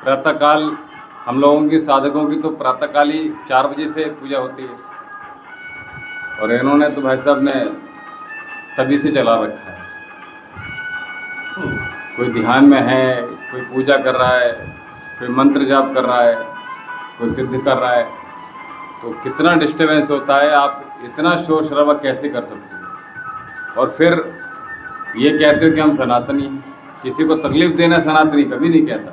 प्रातःकाल हम लोगों की साधकों की तो प्रातःकाल ही 4 बजे से पूजा होती है, और इन्होंने तो भाई साहब ने तभी से चला रखा है। कोई ध्यान में है, कोई पूजा कर रहा है, कोई मंत्र जाप कर रहा है, कोई सिद्ध कर रहा है, तो कितना डिस्टर्बेंस होता है। आप इतना शोर शराबा कैसे कर सकते हो? और फिर ये कहते हो कि हम सनातनी हैं। किसी को तकलीफ देना सनातनी कभी नहीं कहता।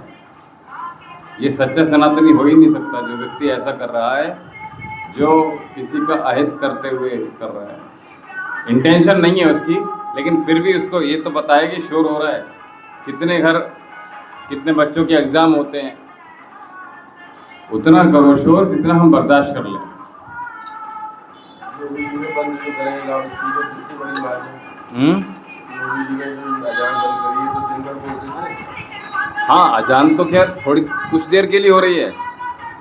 ये सच्चा सनातनी हो ही नहीं सकता जो व्यक्ति ऐसा कर रहा है, जो किसी का अहित करते हुए कर रहा है। इंटेंशन नहीं है उसकी, लेकिन फिर भी उसको ये तो बताया कि शोर हो रहा है। कितने घर, कितने बच्चों के एग्ज़ाम होते हैं, उतना करो शोर जितना हम बर्दाश्त कर लें। हाँ, अजान तो खैर थोड़ी कुछ देर के लिए हो रही है।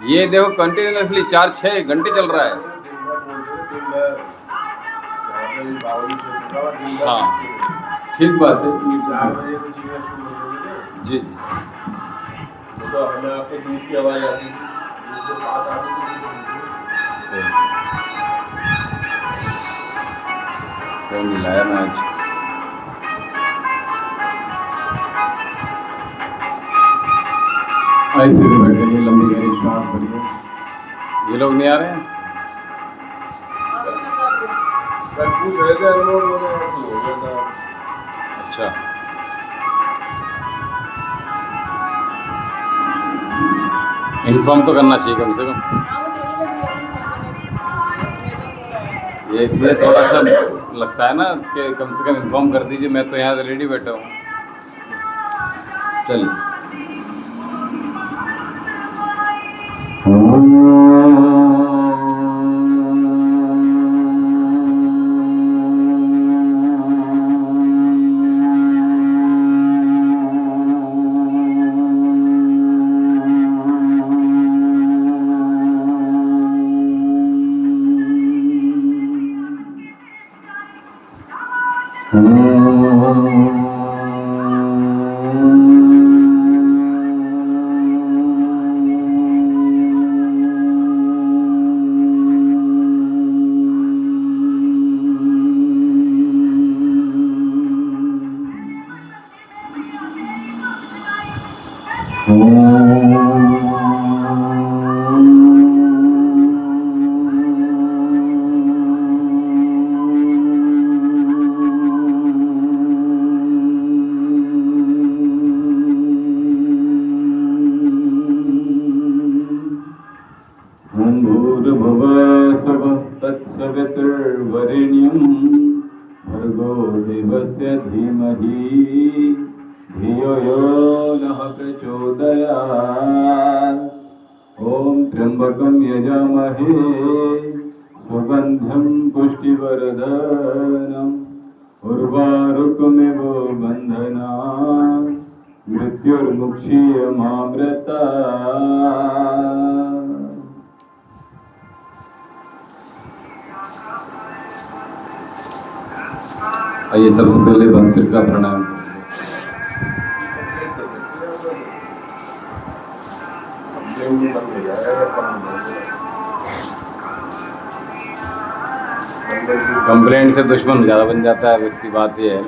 ये देखो कंटिन्यूसली 4-6 घंटे चल रहा है। हाँ, ठीक बात है। जी जी, तो हमें आपके दूध की आवाज़ आती थी, दूध के पास आती थी। फोन मिलाया मैं आज। ऐसे ही बैठे हैं, लंबी गहरी श्वास भरिए। ये लोग नहीं आ रहे हैं? कल पूछ रहे थे हम लोग, बोले ऐसे हो गया था। अच्छा, इन्फॉर्म तो करना चाहिए कम से कम। ये थोड़ा सा लगता है ना कि कम से कम इन्फॉर्म कर दीजिए। मैं तो यहाँ रेडी बैठा हूँ। चलिए। तत्सवितुर्वरेण्यं भर्गो देवस्य धीमहि धियो यो नः प्रचोदयात्। ॐ त्र्यंबकं यजामहे सुगन्धं पुष्टिवर्धनम् उर्वारुकमिव बन्धनात् मृत्युर्मुक्षीयमामृतात्। आइए सबसे पहले बस सिर का प्रणाम। कंप्लेंट से दुश्मन ज़्यादा बन जाता है व्यक्ति, बात ये है।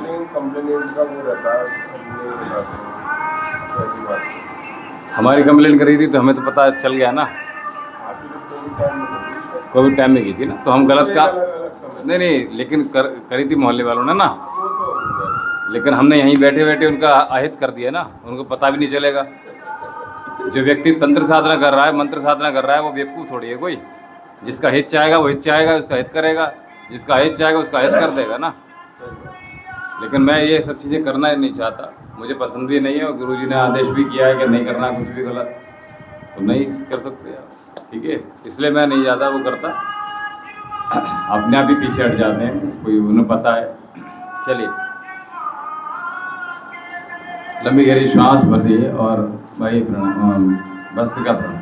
हमारी कंप्लेंट करी थी तो हमें तो पता चल गया ना, कोविड टाइम में की थी ना, तो हम गलत का नहीं, लेकिन करी थी मोहल्ले वालों ने ना, लेकिन हमने यहीं बैठे बैठे उनका अहित कर दिया ना, उनको पता भी नहीं चलेगा। जो व्यक्ति तंत्र साधना कर रहा है, मंत्र साधना कर रहा है, वो बेवकूफ़ थोड़ी है कोई। जिसका हित चाहेगा वो हित चाहेगा, उसका हित करेगा, जिसका हित चाहेगा उसका हित कर देगा ना। लेकिन मैं ये सब चीज़ें करना ही नहीं चाहता, मुझे पसंद भी नहीं है, और गुरुजी ने आदेश भी किया है कि नहीं करना कुछ भी गलत, तो नहीं कर सकते आप, ठीक है। इसलिए मैं नहीं ज़्यादा वो करता, अपने आप ही पीछे हट जाते हैं, कोई उन्हें पता है। चलिए, लंबी गहरी श्वास भरिए और भाई प्रणाम, बस का प्रणाम।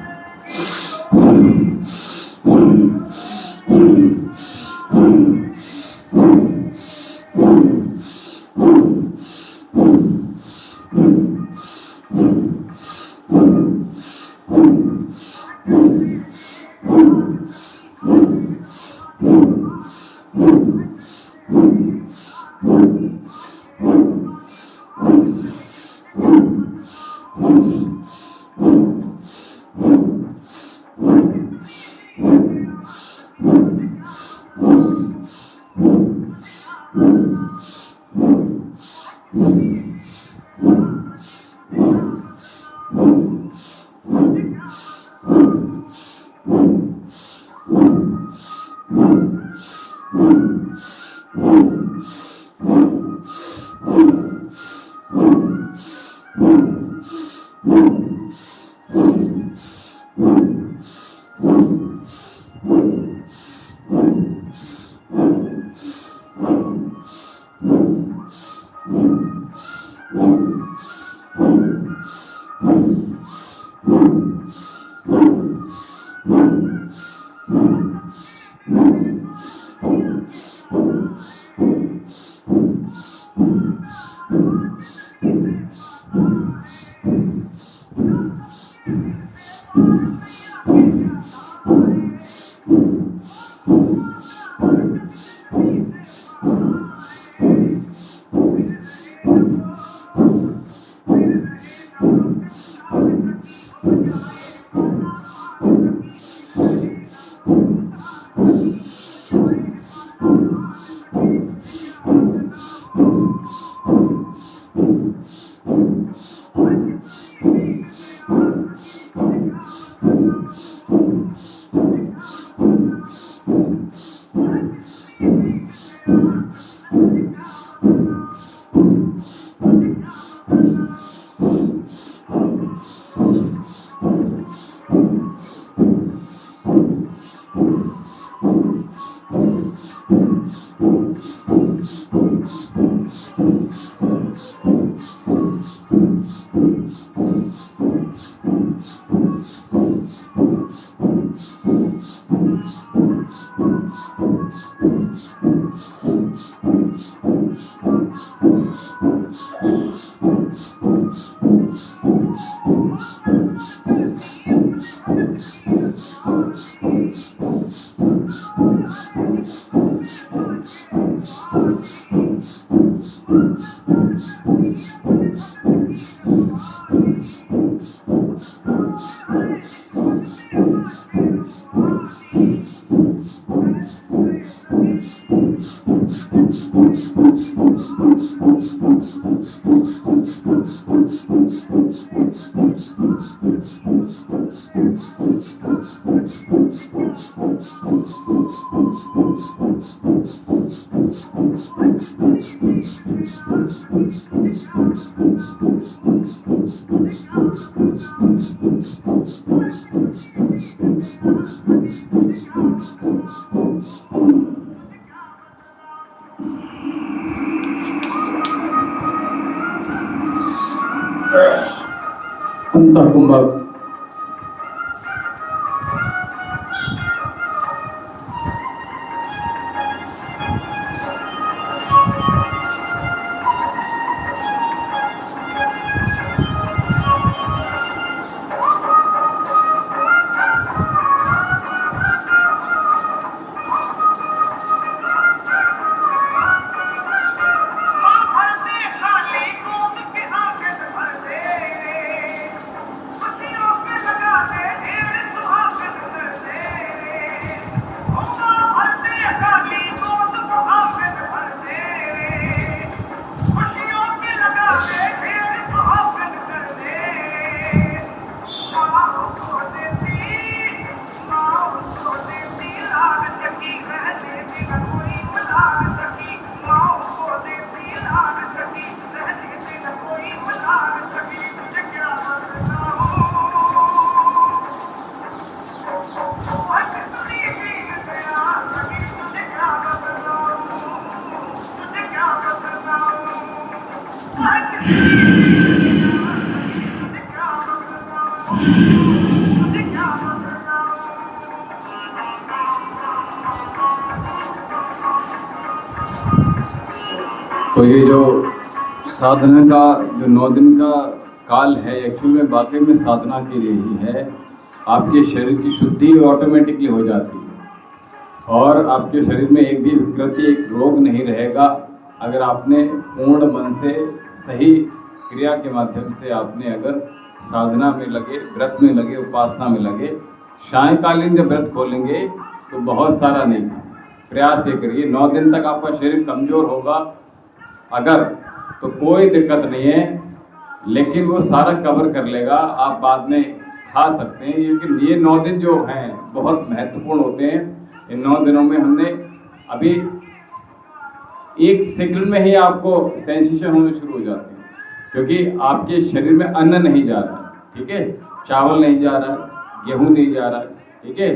अंतः कुंभक तो ये जो साधना का जो 9 दिन का काल है एक्चुअल में वाकई में साधना के लिए ही है। आपके शरीर की शुद्धि ऑटोमेटिकली हो जाती है और आपके शरीर में एक भी विकृति एक रोग नहीं रहेगा अगर आपने पूर्ण मन से सही क्रिया के माध्यम से आपने अगर साधना में लगे, व्रत में लगे, उपासना में लगे। सायंकालीन जब व्रत खोलेंगे तो बहुत सारा नहीं खाना, प्रयास ये करिए 9 दिन तक आपका शरीर कमज़ोर होगा अगर, तो कोई दिक्कत नहीं है, लेकिन वो सारा कवर कर लेगा, आप बाद में खा सकते हैं। लेकिन ये 9 दिन जो हैं बहुत महत्वपूर्ण होते हैं। इन 9 दिनों में हमने अभी 1 सेकंड में ही आपको सेंसेशन होने शुरू हो जाते हैं, क्योंकि आपके शरीर में अन्न नहीं जा रहा है, ठीक है, चावल नहीं जा रहा है, गेहूँ नहीं जा रहा है, ठीक है,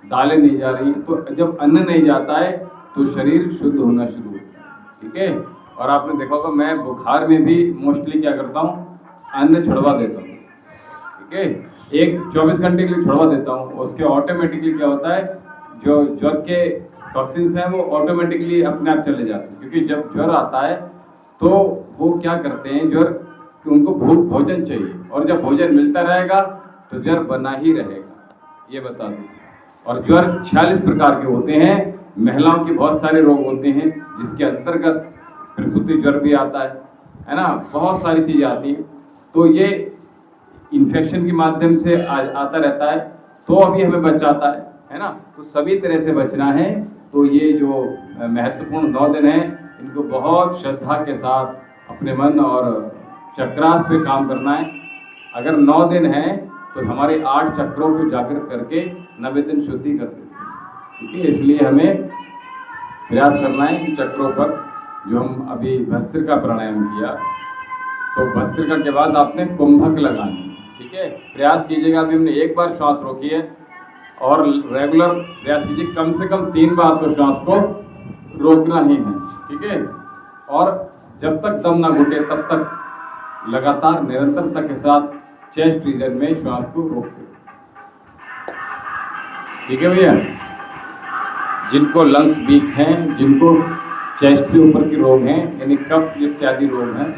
दालें नहीं जा रही। तो जब अन्न नहीं जाता है तो शरीर शुद्ध होना शुरू होता है, ठीक है। और आपने देखा होगा मैं बुखार में भी मोस्टली क्या करता हूँ, अन्न छुड़वा देता हूँ, ठीक है, एक 24 घंटे के लिए छुड़वा देता हूँ। उसके ऑटोमेटिकली क्या होता है, जो ज्वर के टॉक्सिन्स हैं वो ऑटोमेटिकली अपने आप चले जाते हैं, क्योंकि जब ज्वर आता है तो वो क्या करते हैं, ज्वर कि उनको भोजन चाहिए, और जब भोजन मिलता रहेगा तो ज्वर बना ही रहेगा, ये बता दूँ। और ज्वर 46 प्रकार के होते हैं, महिलाओं के बहुत सारे रोग होते हैं, जिसके अंतर्गत प्रसूति ज्वर भी आता है ना, बहुत सारी चीज़ें आती हैं। तो ये इन्फेक्शन के माध्यम से आता रहता है, तो अभी हमें बचाता है ना। तो सभी तरह से बचना है। तो ये जो महत्वपूर्ण 9 दिन हैं, इनको बहुत श्रद्धा के साथ अपने मन और चक्रास पे काम करना है। अगर 9 दिन हैं तो हमारे 8 चक्रों को जागृत करके 90 दिन शुद्धि कर देते हैं, ठीक है। इसलिए हमें प्रयास करना है कि चक्रों पर, जो हम अभी भस्त्रिका प्राणायाम किया, तो भस्त्रिका के बाद आपने कुंभक लगानी, ठीक है। प्रयास कीजिएगा, अभी हमने 1 बार श्वास रोकी है, और रेगुलर प्रयास कीजिए कम से कम 3 बार तो श्वास को रोकना ही है, ठीक है। और जब तक दम ना घुटे तब तक लगातार निरंतरता के साथ चेस्ट रीजन में श्वास को रोकते, ठीक है भैया। जिनको लंग्स वीक हैं, जिनको चेस्ट से ऊपर के रोग हैं, यानी कफ इत्यादि रोग हैं,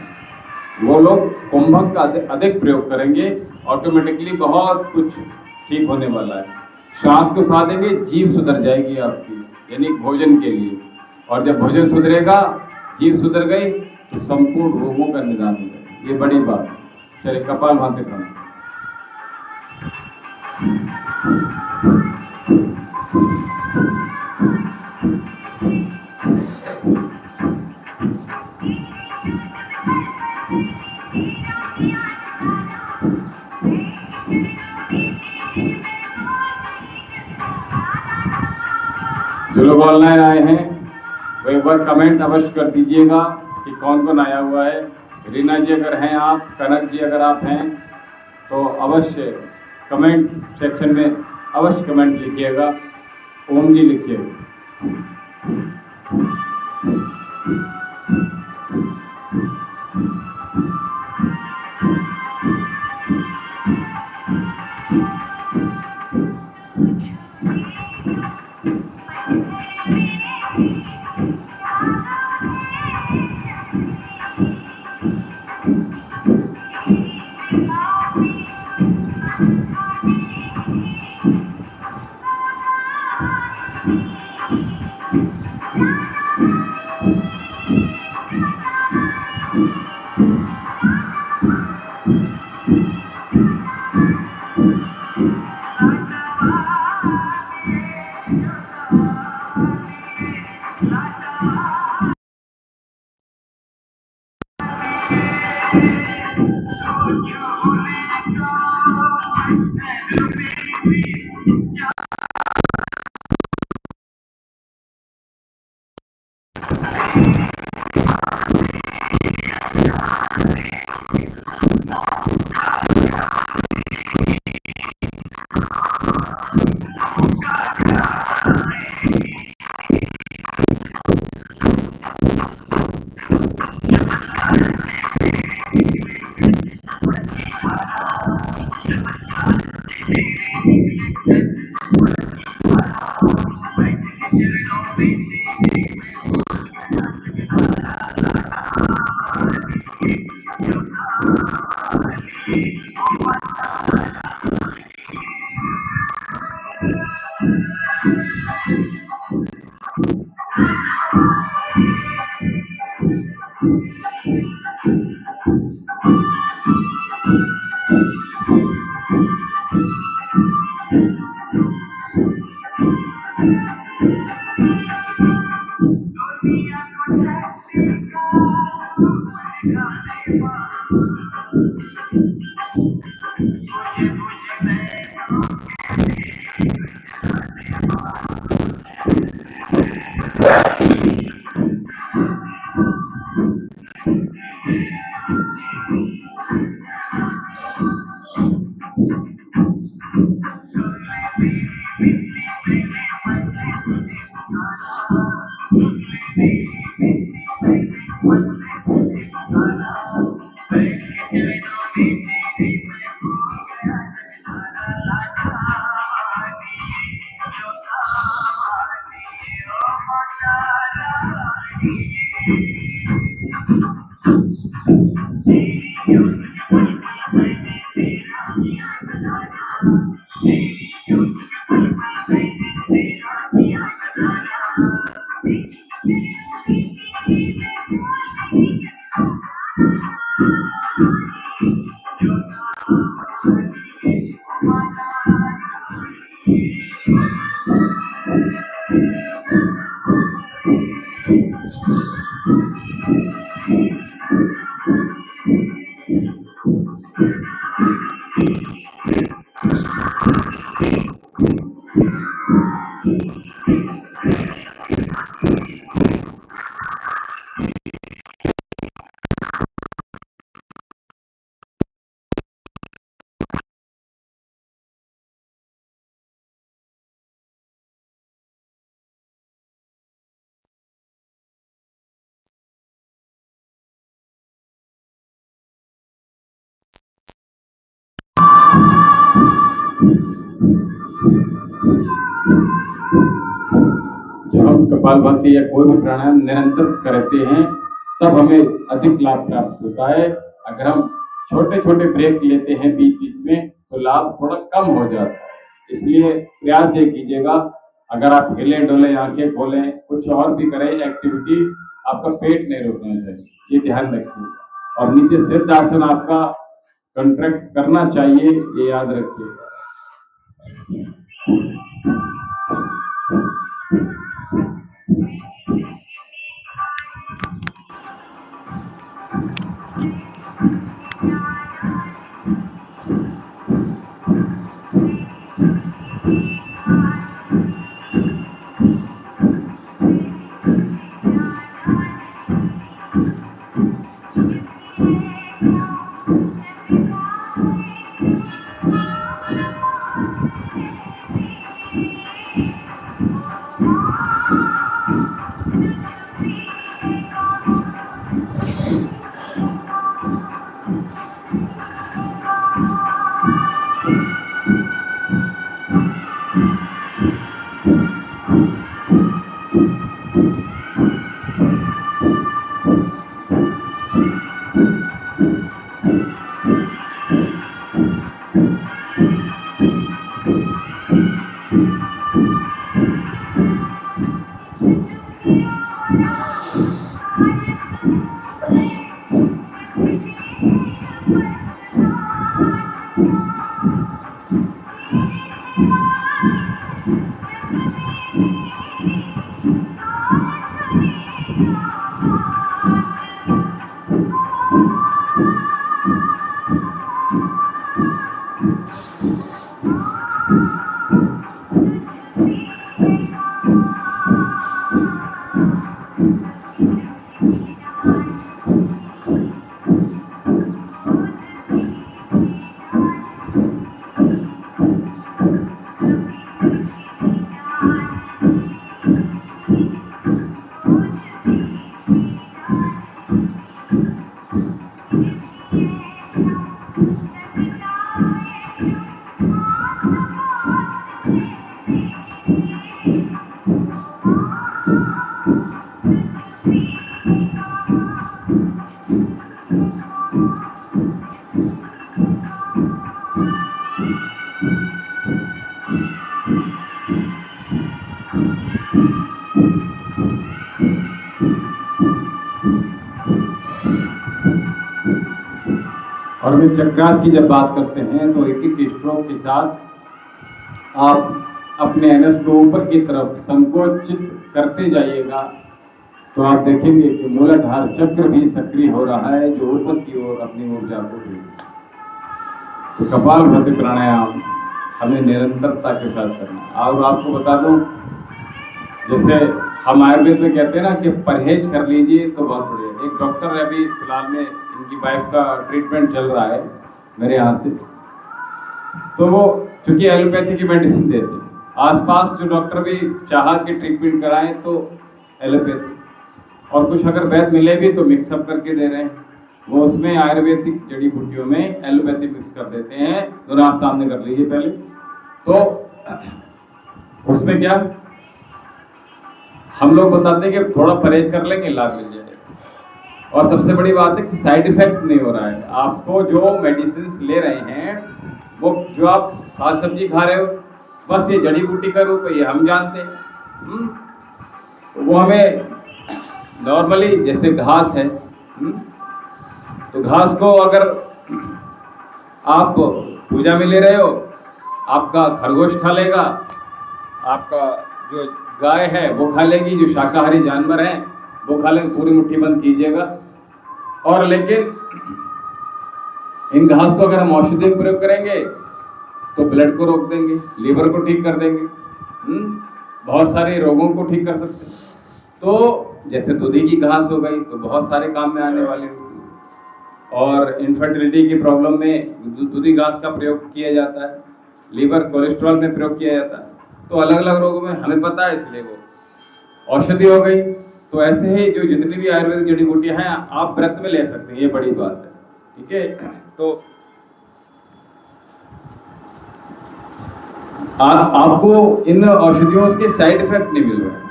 वो लोग कुंभक का अधिक प्रयोग करेंगे, ऑटोमेटिकली बहुत कुछ ठीक होने वाला है। श्वास को साधेंगे, जीभ सुधर जाएगी आपकी, यानी भोजन के लिए। और जब भोजन सुधरेगा, जीभ सुधर गई, तो संपूर्ण रोगों का निदान हो जाएगा। ये बड़ी बात है। चलिए कपालभाति प्रणाम। जो लोग ऑनलाइन आए हैं वो एक बार कमेंट अवश्य कर दीजिएगा कि कौन कौन आया हुआ है। रीना जी अगर हैं आप, कनक जी अगर आप हैं, तो अवश्य कमेंट सेक्शन में अवश्य कमेंट लिखिएगा। ओम जी लिखिएगा। जब हम कपालभाति या कोई भी प्राणायाम निरंतर करते हैं तब हमें अधिक लाभ प्राप्त होता है। अगर हम छोटे छोटे ब्रेक लेते हैं बीच बीच में तो लाभ थोड़ा कम हो जाता है। इसलिए प्रयास ये कीजिएगा, अगर आप हिले डोले, आंखें खोलें, कुछ और भी करें एक्टिविटी, आपका पेट नहीं रुकना चाहिए, ये ध्यान रखिए। और नीचे सिद्ध आसन आपका कंट्रैक्ट करना चाहिए, ये याद रखिएगा। और वे चक्रास की जब बात करते हैं तो एक एक स्ट्रोक के साथ आप अपने एनस को ऊपर की तरफ संकोचित करते जाइएगा तो आप देखेंगे कि मूलाधार चक्र भी सक्रिय हो रहा है, जो ऊपर की ओर अपनी ऊर्जा को भेजता है। तो कपालभाति प्राणायाम हमें निरंतरता के साथ करना है। और आपको बता दूं, जैसे हम आयुर्वेद में कहते हैं ना कि परहेज कर लीजिए तो बहुत बढ़िया। एक डॉक्टर है, अभी फिलहाल में इनकी वाइफ का ट्रीटमेंट चल रहा है मेरे यहाँ से, तो वो चूंकि एलोपैथी की मेडिसिन देते हैं, आसपास जो डॉक्टर भी चाह के ट्रीटमेंट कराएं तो एलोपैथी, और कुछ अगर वैद्य मिले भी तो मिक्सअप करके दे रहे हैं। वो उसमें आयुर्वेदिक जड़ी बूटियों में एलोपैथी मिक्स कर देते हैं। दोनों हाथ सामने कर लीजिए पहले। तो उसमें क्या हम लोग बताते हैं कि थोड़ा परहेज कर लेंगे, लाभ मिल जाएगा। और सबसे बड़ी बात है कि साइड इफेक्ट नहीं हो रहा है। आपको जो मेडिसिन ले रहे हैं, वो जो आप साग सब्जी खा रहे हो, बस ये जड़ी बूटी का रूप है, ये हम जानते हैं। तो वो हमें नॉर्मली जैसे घास है, तो घास को अगर आप पूजा में ले रहे हो, आपका खरगोश खा लेगा, आपका जो गाय है वो खा लेगी, जो शाकाहारी जानवर हैं वो खा लेंगे, पूरी मुट्ठी बंद कीजिएगा। और लेकिन इन घास को अगर हम औषधि में प्रयोग करेंगे तो ब्लड को रोक देंगे, लीवर को ठीक कर देंगे, बहुत सारे रोगों को ठीक कर सकते हैं। तो जैसे दूधी की घास हो गई तो बहुत सारे काम में आने वाले, और इनफर्टिलिटी की प्रॉब्लम में दूधी घास का प्रयोग किया जाता है, लीवर कोलेस्ट्रॉल में प्रयोग किया जाता है। तो अलग अलग रोगों में हमें पता है, इसलिए वो औषधि हो गई। तो ऐसे ही जो जितनी भी आयुर्वेदिक जड़ी बूटियां हैं आप व्रत में ले सकते हैं, ये बड़ी बात है। ठीक है, तो आपको इन औषधियों के साइड इफेक्ट नहीं मिल रहा है।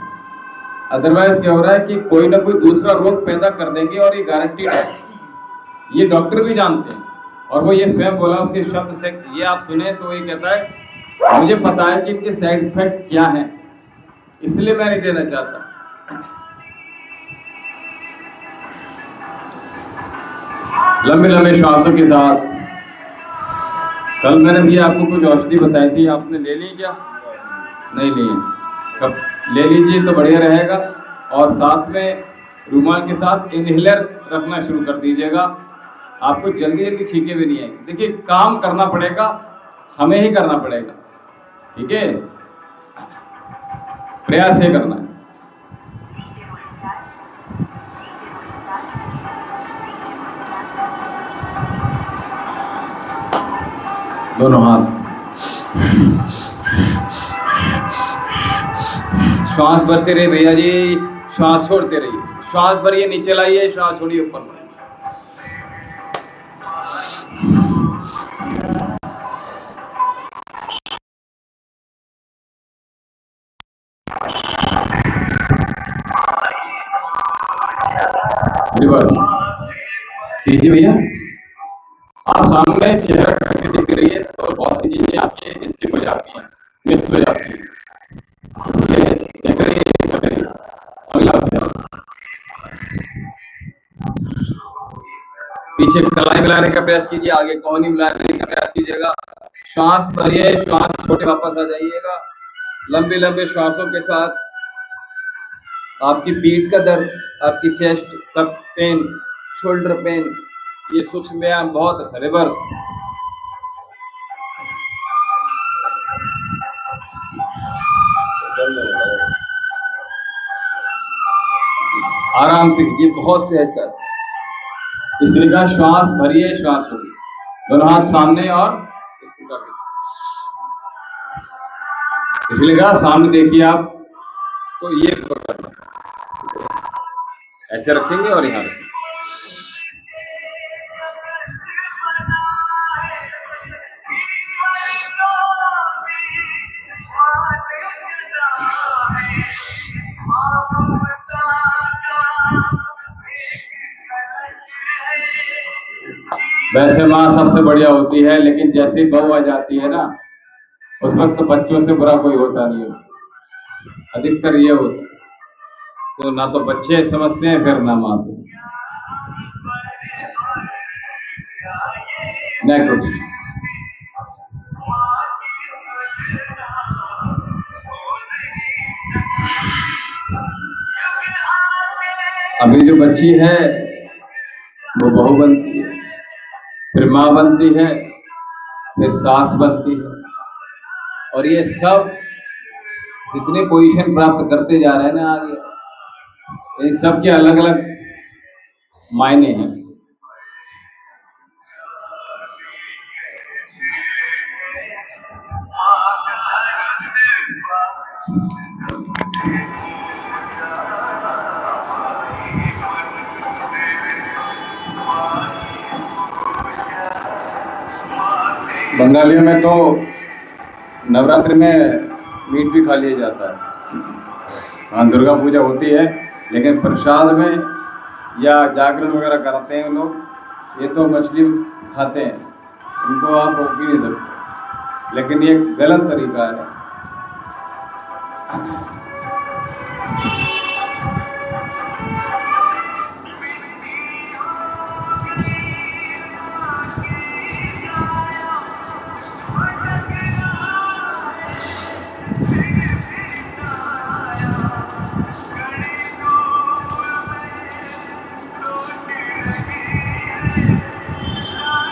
अदरवाइज क्या हो रहा है कि कोई ना कोई दूसरा रोग पैदा कर देंगे, और ये गारंटीड है, ये डॉक्टर भी जानते हैं। और वो ये स्वयं बोला, उसके शब्द से ये आप सुने तो ये कहता है मुझे पता है कि इनके साइड इफेक्ट क्या हैं, इसलिए मैं नहीं देना चाहता। लंबे लंबे श्वासों के साथ। कल मैंने भी आपको कुछ औषधि बताई थी, आपने ले ली क्या? नहीं ली? कब ले लीजिए तो बढ़िया रहेगा। और साथ में रूमाल के साथ इनहेलर रखना शुरू कर दीजिएगा, आपको जल्दी जल्दी छींके भी नहीं आएंगे। देखिए, काम करना पड़ेगा, हमें ही करना पड़ेगा, ठीक है, प्रयास ही करना है। दोनों हाथ, श्वास भरते रहिए भैया जी, श्वास छोड़ते रहिए। श्वास भरिए, नीचे लाइए, श्वास छोड़िए, ऊपर लाइए। रिवर्स कीजिए भैया। आप सामने चेहरा करके देख रही है तो बहुत सी चीजें आपकी स्किप हो जाती हैं, मिस हो जाती है, इसलिए देख रही है। अगला अभ्यास, पीछे कलाई मिलाने का प्रयास कीजिए, आगे कोहनी मिलाने का प्रयास कीजिएगा। श्वास भरिए, श्वास छोटे, वापस आ जाइएगा। लंबे लंबे श्वासों के साथ आपकी पीठ का दर्द, आपकी चेस्ट का पेन, शोल्डर पेन, ये सूक्ष्म व्यायाम बहुत अच्छा। रिवर्स, आराम से, ये बहुत सहजता से। इसलिए कहा श्वास भरिए, श्वास छोड़िए। दोनों हाथ सामने और इस प्रकार से, इसलिए कहा सामने देखिए आप, तो ये करना, ऐसे रखेंगे और यहाँ रखेंगे। वैसे माँ सबसे बढ़िया होती है, लेकिन जैसे ही बहू आ जाती है ना, उस वक्त तो बच्चों से बुरा कोई होता नहीं है, अधिकतर ये होता है। तो ना तो बच्चे समझते हैं, फिर ना माँ से। नेक अभी जो बच्ची है वो बहू बनती है, फिर माँ बनती है, फिर सास बनती है, और ये सब जितने पोजीशन प्राप्त करते जा रहे हैं ना आगे, इन सब के अलग अलग मायने हैं। बंगालियों में तो नवरात्रि में मीट भी खा लिया जाता है। हाँ, दुर्गा पूजा होती है, लेकिन प्रसाद में या जागरण वगैरह कराते हैं लोग, ये तो मछली खाते हैं, उनको आप रोक ही नहीं सकते, लेकिन ये गलत तरीका है।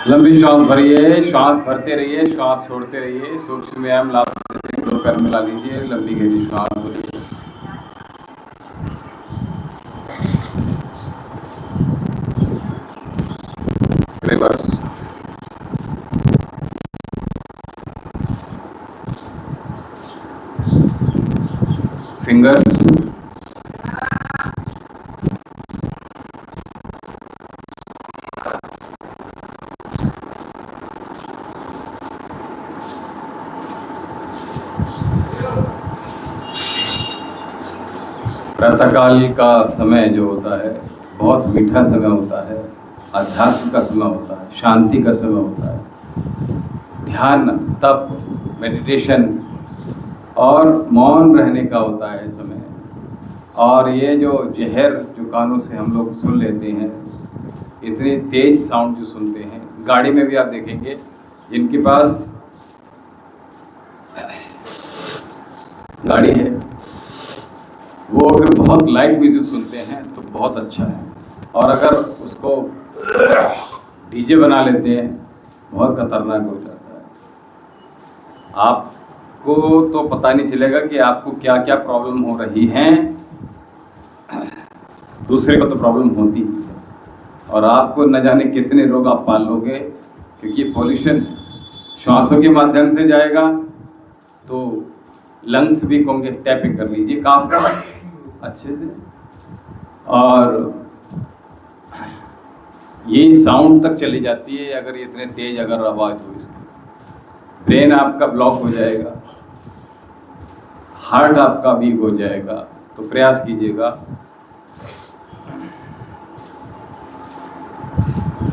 लंबी श्वास भरिए, श्वास भरते रहिए, श्वास छोड़ते रहिए, सूक्ष्म व्यायाम लाभ दो पैर मिला लीजिए, लंबी गहरी श्वास भरिए। रिवर्स। फिंगर्स, प्रातःकाल का समय जो होता है बहुत मीठा समय होता है, आध्यात्म का समय होता है, शांति का समय होता है, ध्यान, तप, मेडिटेशन और मौन रहने का होता है समय। और ये जो जहर जो कानों से हम लोग सुन लेते हैं, इतने तेज साउंड जो सुनते हैं, गाड़ी में भी आप देखेंगे जिनके पास गाड़ी है वो अगर बहुत लाइट म्यूजिक सुनते हैं तो बहुत अच्छा है, और अगर उसको डीजे बना लेते हैं बहुत खतरनाक हो जाता है। आपको तो पता नहीं चलेगा कि आपको क्या क्या प्रॉब्लम हो रही हैं, दूसरे को तो प्रॉब्लम होती ही है, और आपको न जाने कितने रोग आप पाल लोगे, क्योंकि पॉल्यूशन श्वासों के माध्यम से जाएगा तो लंग्स भी होंगे। टैपिंग कर लीजिए काफ़ी अच्छे से, और ये साउंड तक चली जाती है अगर ये इतने तेज अगर आवाज़ हो इसकी, ब्रेन आपका ब्लॉक हो जाएगा, हार्ट आपका वीक हो जाएगा। तो प्रयास कीजिएगा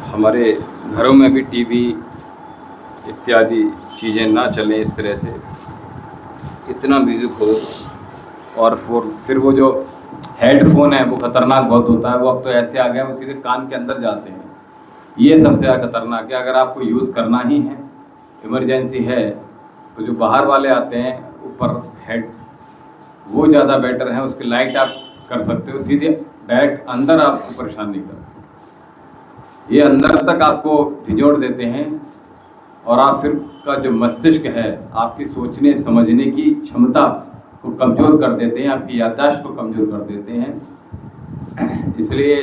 हमारे घरों में भी टीवी इत्यादि चीज़ें ना चलें इस तरह से, इतना म्यूज़िक हो। और फिर वो जो हेडफोन है वो ख़तरनाक बहुत होता है, वो अब तो ऐसे आ गए हैं वो सीधे कान के अंदर जाते हैं, ये सबसे ज़्यादा खतरनाक है। अगर आपको यूज़ करना ही है, इमरजेंसी है, तो जो बाहर वाले आते हैं ऊपर हेड, वो ज़्यादा बेटर है, उसकी लाइट आप कर सकते हो, सीधे डायरेक्ट अंदर आपको परेशान नहीं करते, ये अंदर तक आपको झिझोड़ देते हैं, और आप फिर का जो मस्तिष्क है आपकी सोचने समझने की क्षमता को कमज़ोर कर देते हैं, आपकी याददाश्त को कमज़ोर कर देते हैं। इसलिए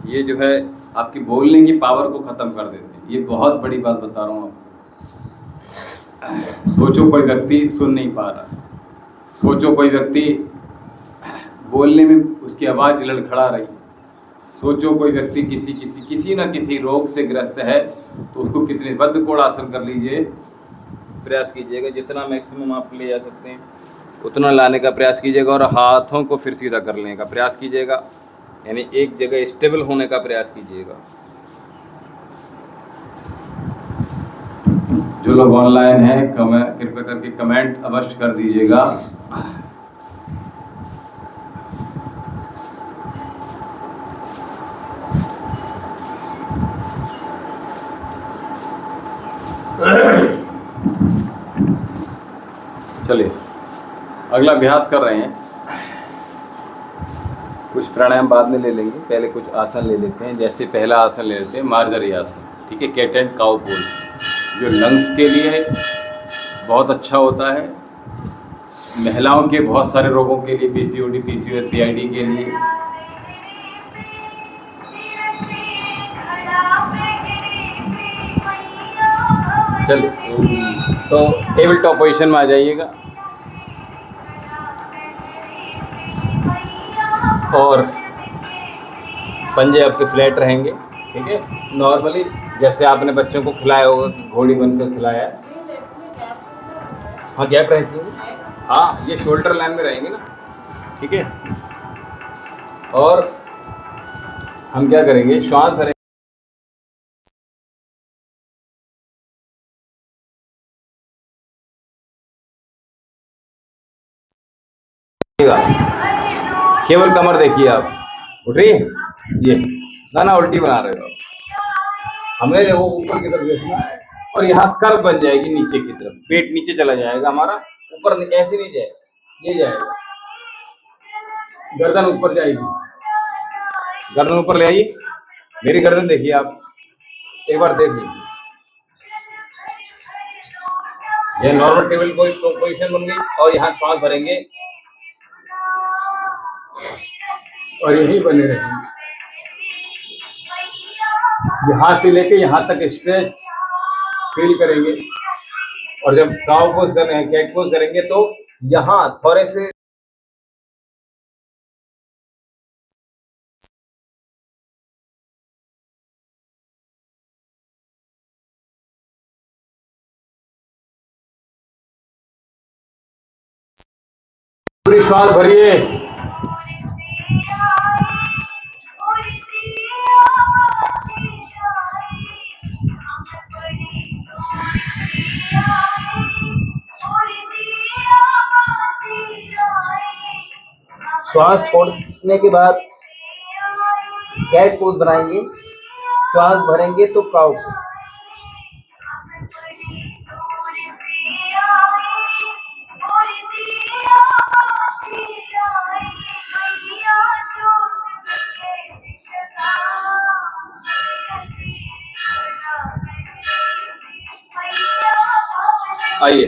ये जो है आपकी बोलने की पावर को ख़त्म कर देते हैं। ये बहुत बड़ी बात बता रहा हूँ आपको। सोचो कोई व्यक्ति सुन नहीं पा रहा, सोचो कोई व्यक्ति बोलने में उसकी आवाज़ लड़खड़ा रही, सोचो कोई व्यक्ति किसी न किसी रोग से ग्रस्त है, तो उसको कितने बद्ध कोण आसन कर लीजिए, प्रयास कीजिएगा जितना मैक्सिमम आप ले जा सकते हैं उतना लाने का प्रयास कीजिएगा, और हाथों को फिर सीधा कर लेने का प्रयास कीजिएगा, यानी एक जगह स्टेबल होने का प्रयास कीजिएगा। जो लोग ऑनलाइन हैं कृपया करके कमेंट अवश्य कर दीजिएगा। चलिए अगला अभ्यास कर रहे हैं। कुछ प्राणायाम बाद में ले लेंगे, पहले कुछ आसन ले लेते हैं। जैसे पहला आसन ले लेते हैं मार्जरी आसन, ठीक है, कैट एंड काउ पोज, जो लंग्स के लिए बहुत अच्छा होता है, महिलाओं के बहुत सारे रोगों के लिए, पीसीओडी, पीसीओएस, पीआईडी के लिए। चलिए, तो टेबल टॉप पोजीशन में आ जाइएगा और पंजे आपके फ्लैट रहेंगे, ठीक है। नॉर्मली जैसे आपने बच्चों को खिलाया होगा कि घोड़ी बनकर खिलाया है, हाँ गैप रहती है, हाँ ये शोल्डर लाइन में रहेंगे ना, ठीक है। और हम क्या करेंगे, श्वास भरेंगे, केवल कमर देखिए आप, उठ रही है ये ना उल्टी बना रहे हो आप। हमें देखो ऊपर की तरफ देखना है और यहाँ कर्व बन जाएगी नीचे की तरफ, पेट नीचे चला जाएगा हमारा, ऊपर ऐसे नहीं जाएगा, ये जाएगा, गर्दन ऊपर जाएगी, गर्दन ऊपर ले आइए, मेरी गर्दन देखिए आप, एक बार देख लीजिए, ये नॉर्मल टेबल पोजीशन बन गई। और यहाँ श्वास भरेंगे और यही बने रहेंगे, यहाँ से लेके यहाँ तक स्ट्रेच फील करेंगे। और जब काउ पोज कर रहे हैं, कैट पोज करेंगे, तो यहाँ थोड़े से पूरी श्वास भरिए, श्वास छोड़ने के बाद कैट पोज बनाएंगे, श्वास भरेंगे तो काउ। आइए,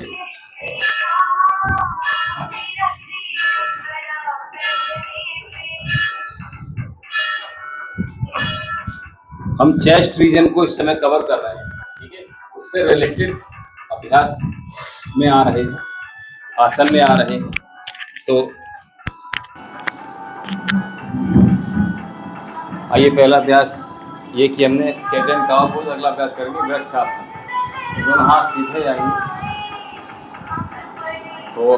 हम चेस्ट रीजन को इस समय कवर कर रहे हैं, ठीक है, उससे रिलेटेड अभ्यास में आ रहे हैं, आसन में आ रहे हैं। तो आइए, पहला अभ्यास ये कि हमने कैट एंड काउ पोज, अगला अभ्यास करेंगे वृक्षासन। दोनों हाथ सीधे जाएंगे, तो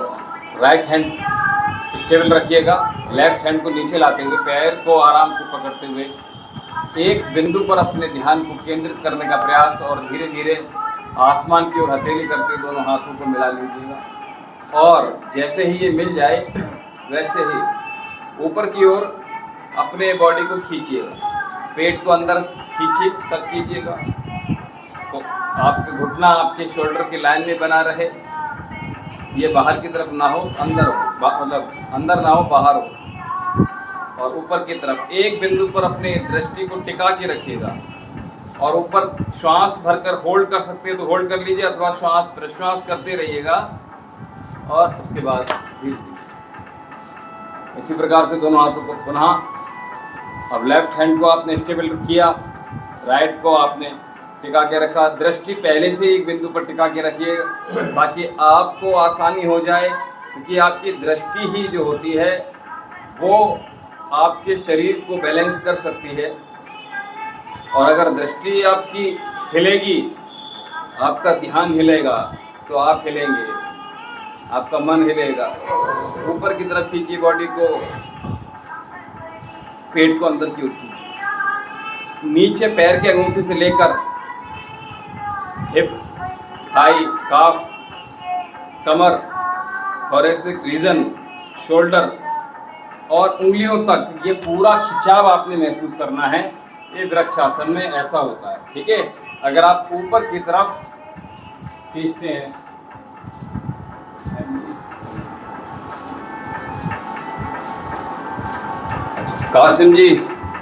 राइट हैंड स्टेबल रखिएगा, लेफ्ट हैंड को नीचे लाते हुए पैर को आराम से पकड़ते हुए एक बिंदु पर अपने ध्यान को केंद्रित करने का प्रयास, और धीरे धीरे आसमान की ओर हथेली करते दोनों हाथों को मिला लीजिएगा। और जैसे ही ये मिल जाए वैसे ही ऊपर की ओर अपने बॉडी को खींचिएगा, पेट को अंदर खींचिए, सक कीजिएगा, तो आपके घुटना आपके शोल्डर की लाइन में बना रहे, ये बाहर की तरफ ना हो, अंदर हो, मतलब अंदर ना हो, बाहर हो। और ऊपर की तरफ एक बिंदु पर अपने दृष्टि को टिका के रखिएगा, और ऊपर श्वास भरकर होल्ड कर सकते हैं तो होल्ड कर लीजिए, अथवा श्वास प्रश्वास करते रहिएगा। और उसके बाद इसी प्रकार से दोनों हाथों को पुनः, अब लेफ्ट हैंड को आपने स्टेबल किया, राइट को आपने टिका के रखा, दृष्टि पहले से एक बिंदु पर टिका के रखिए ताकि आपको आसानी हो जाए, क्योंकि आपकी दृष्टि ही जो होती है वो आपके शरीर को बैलेंस कर सकती है। और अगर दृष्टि आपकी हिलेगी, आपका ध्यान हिलेगा, तो आप हिलेंगे, आपका मन हिलेगा। ऊपर की तरफ खींचिए बॉडी को, पेट को अंदर की ओर खींचिए, नीचे पैर के अंगूठे से लेकर हिप्स, थाई, काफ, कमर, थोरैसिक रीजन, शोल्डर और उंगलियों तक ये पूरा खिंचाव आपने महसूस करना है। ये वृक्षासन में ऐसा होता है, ठीक है। अगर आप ऊपर की तरफ खींचते हैं, कासिम जी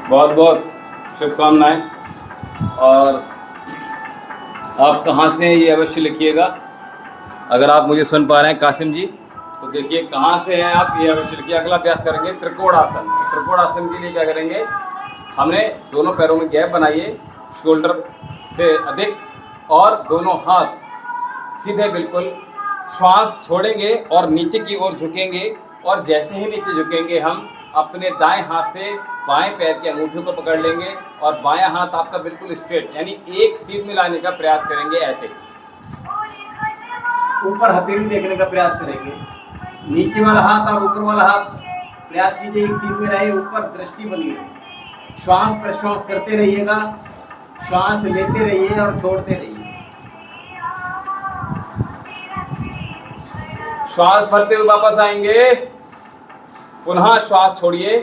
बहुत बहुत शुभकामनाएं। और आप कहाँ से हैं ये अवश्य लिखिएगा। अगर आप मुझे सुन पा रहे हैं कासिम जी तो देखिए कहाँ से हैं आप, ये अवश्य लिखिए। अगला अभ्यास करेंगे त्रिकोण आसन। त्रिकोण आसन के लिए क्या करेंगे, हमने दोनों पैरों में गैप बनाइए शोल्डर से अधिक, और दोनों हाथ सीधे बिल्कुल, श्वास छोड़ेंगे और नीचे की ओर झुकेंगे। और जैसे ही नीचे झुकेंगे हम अपने दाएं हाथ से बाएं पैर की अंगूठियों को पकड़ लेंगे और बायां हाथ आपका बिल्कुल स्ट्रेट, यानी एक सीध में लाने का प्रयास करेंगे। ऐसे ऊपर हथेली देखने का प्रयास करेंगे। नीचे वाला हाथ और ऊपर वाला हाथ प्रयास कीजिए एक सीध में रहे, ऊपर दृष्टि बनी रहे। श्वास प्रश्वास करते रहिएगा, श्वास लेते रहिए और छोड़ते रहिए। श्वास भरते हुए वापस आएंगे, पुनः श्वास छोड़िए।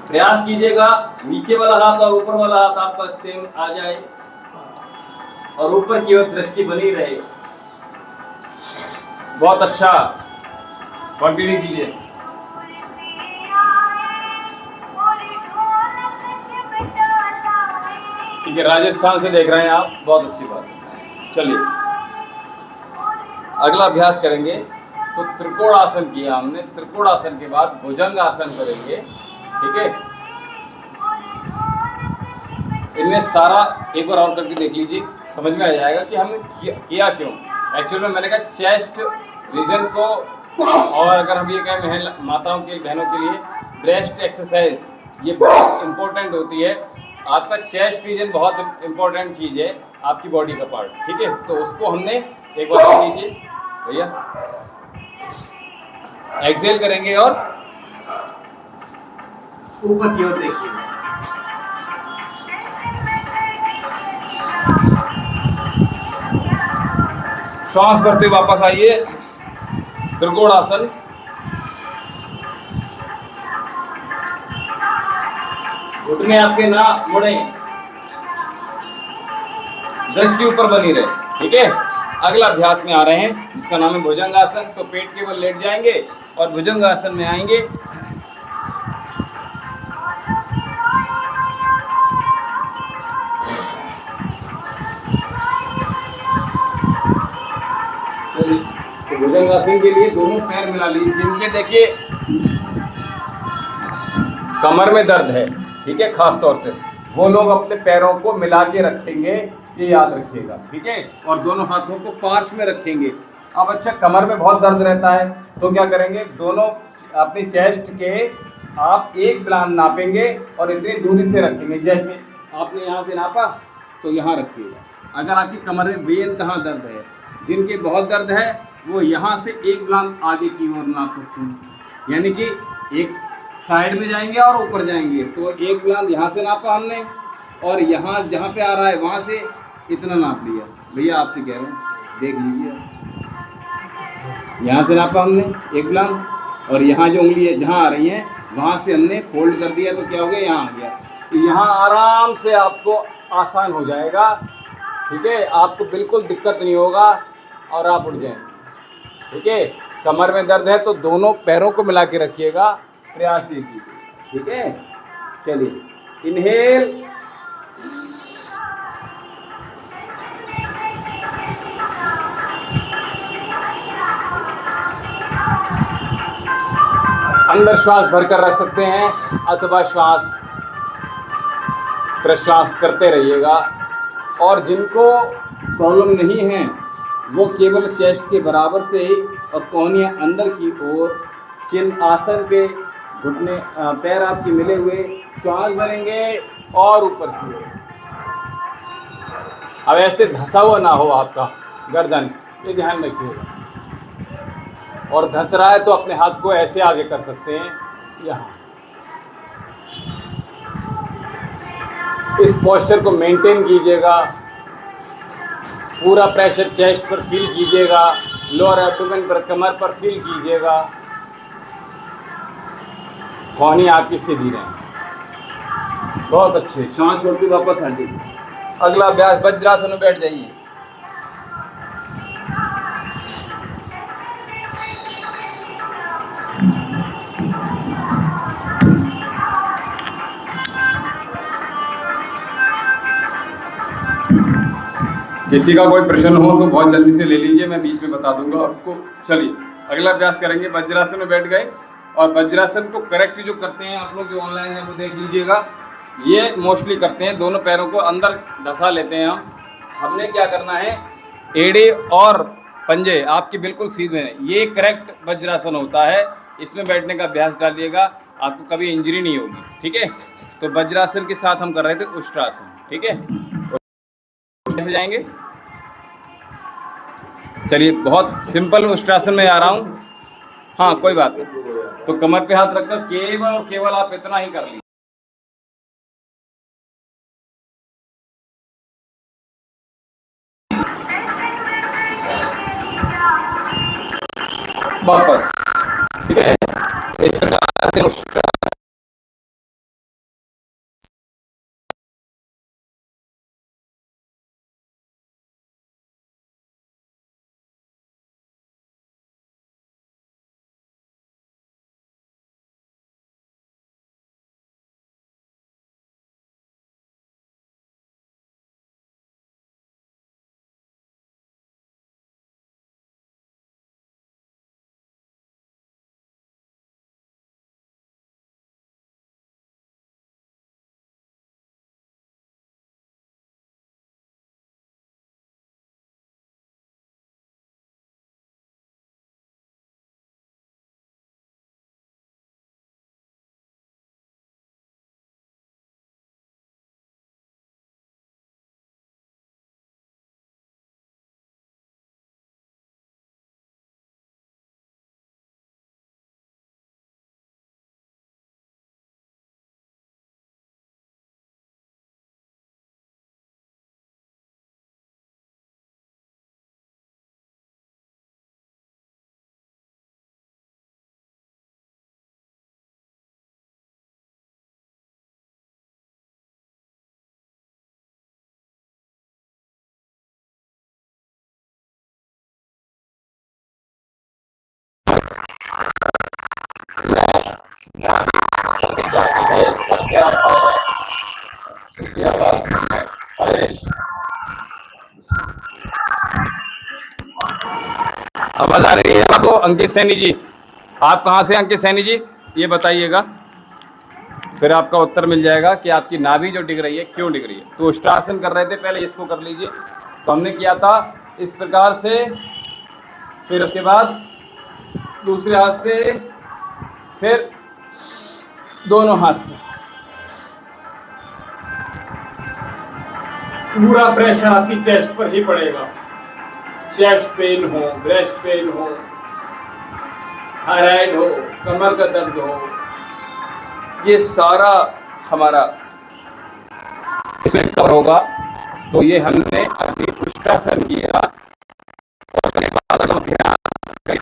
प्रयास कीजिएगा नीचे वाला हाथ और ऊपर वाला हाथ आपका सेम आ जाए और ऊपर की ओर दृष्टि बनी रहे। बहुत अच्छा, कंटिन्यू कीजिए। ठीक है, राजस्थान से देख रहे हैं आप, बहुत अच्छी बात है। चलिए अगला अभ्यास करेंगे। तो त्रिकोण आसन किया हमने, त्रिकोण आसन के बाद भुजंग आसन करेंगे। ठीक है, इनमें सारा एक बार और करके देख लीजिए, समझ में आ जाएगा कि हमने किया क्यों। एक्चुअल में मैंने कहा चेस्ट रीजन को, और अगर हम ये कहें माताओं के बहनों के लिए ब्रेस्ट एक्सरसाइज, ये बहुत इम्पोर्टेंट होती है। आपका चेस्ट रीजन बहुत इम्पोर्टेंट चीज़ है, आपकी बॉडी का पार्ट। ठीक है, तो उसको हमने एक बार देख लीजिए भैया। एक्सेल करेंगे और ऊपर की ओर देखिए। श्वास भरते वापस आइए, त्रिकोण आसन। घुटने आपके ना मुड़े, दृष्टि ऊपर बनी रहे। ठीक है, अगला अभ्यास में आ रहे हैं जिसका नाम है भुजंग आसन। तो पेट के बल लेट जाएंगे और भुजंग आसन में आएंगे। तो भुजंग आसन के लिए दोनों पैर मिला लीजिए। जिनके देखिए कमर में दर्द है, ठीक है, खास तौर से वो लोग अपने पैरों को मिला के रखेंगे, ये याद रखिएगा। ठीक है, और दोनों हाथों को पार्श्व में रखेंगे। अब अच्छा, कमर में बहुत दर्द रहता है तो क्या करेंगे, दोनों अपने चेस्ट के आप एक प्लान नापेंगे और इतनी दूरी से रखेंगे। जैसे आपने यहाँ से नापा तो यहाँ रखिएगा। अगर आपकी कमर में बेइंतहा दर्द है, जिनके बहुत दर्द है वो यहाँ से एक प्लान आगे की ओर नाप सकते हैं, यानी कि एक साइड में जाएंगे और ऊपर जाएंगे। तो एक प्लान यहाँ से नापा हमने और यहाँ जहाँ पे आ रहा है वहाँ से इतना नाप लिया। भैया आपसे कह रहा हूँ, देख लीजिए, यहाँ से नापा हमने एक प्लान और यहाँ जो उंगली है जहाँ आ रही है वहाँ से हमने फोल्ड कर दिया। तो क्या हो गया, यहाँ आ गया। तो यहाँ आराम से आपको आसान हो जाएगा। ठीक है, आपको बिल्कुल दिक्कत नहीं होगा और आप उठ जाएंगे। ठीक है, कमर में दर्द है तो दोनों पैरों को मिला के रखिएगा, प्रयास ये कीजिए। ठीक है, चलिए इनहेल, अंदर श्वास भरकर रख सकते हैं अथवा श्वास प्रश्वास करते रहिएगा। और जिनको प्रॉब्लम नहीं है वो केवल चेस्ट के बराबर से ही और कोहनियाँ अंदर की ओर, चिन आसन पे घुटने पैर आपके मिले हुए, श्वास भरेंगे और ऊपर की ओर। अब ऐसे धंसा हुआ ना हो आपका गर्दन, ये ध्यान रखिएगा। और धंस रहा है तो अपने हाथ को ऐसे आगे कर सकते हैं, यहाँ। इस पोस्चर को मेंटेन कीजिएगा। पूरा प्रेशर चेस्ट पर फील कीजिएगा, लोअर एब्डोमेन पर, कमर पर फील कीजिएगा। कोहनी आपकी सीधी रहे। बहुत अच्छे, सांस छोड़ के वापस हटिए। अगला अभ्यास वज्रासन में बैठ जाइए। किसी का कोई प्रश्न हो तो बहुत जल्दी से ले लीजिए, मैं बीच में बता दूंगा आपको। चलिए अगला अभ्यास करेंगे। वज्रासन में बैठ गए और वज्रासन को करेक्ट जो करते हैं आप लोग जो ऑनलाइन है वो देख लीजिएगा। ये मोस्टली करते हैं, दोनों पैरों को अंदर धंसा लेते हैं हम। हमने क्या करना है, एड़े और पंजे आपके बिल्कुल सीधे हैं, ये करेक्ट वज्रासन होता है। इसमें बैठने का अभ्यास डालिएगा, आपको कभी इंजरी नहीं होगी, ठीक है। तो वज्रासन के साथ हम कर रहे थे उष्ट्रासन, ठीक है। कैसे जाएंगे, चलिए बहुत सिंपल उष्ट्रासन में आ रहा हूँ। हाँ कोई बात नहीं, तो कमर पे हाथ रखकर केवल और केवल आप इतना ही कर लीजिए। वापस, ठीक है। इस प्रकार से उष्ट्रासन आवाज आ रही है आपको? अंकित सैनी जी, आप कहाँ से अंकित सैनी जी, ये बताइएगा, फिर आपका उत्तर मिल जाएगा कि आपकी नाभि जो डिग रही है क्यों डिग रही है। तो उष्ट्रासन कर रहे थे, पहले इसको कर लीजिए। तो हमने किया था इस प्रकार से, फिर उसके बाद दूसरे हाथ से, फिर दोनों हाथ से पूरा प्रेशर आपकी चेस्ट पर ही पड़ेगा। चेस्ट पेन हो, ब्रेस्ट पेन हो, थायराइड हो, कमर का दर्द हो, ये सारा हमारा इसमें कवर होगा। तो ये हमने अभी उष्ट्रासन किया और उसके बाद हम अभ्यास करें।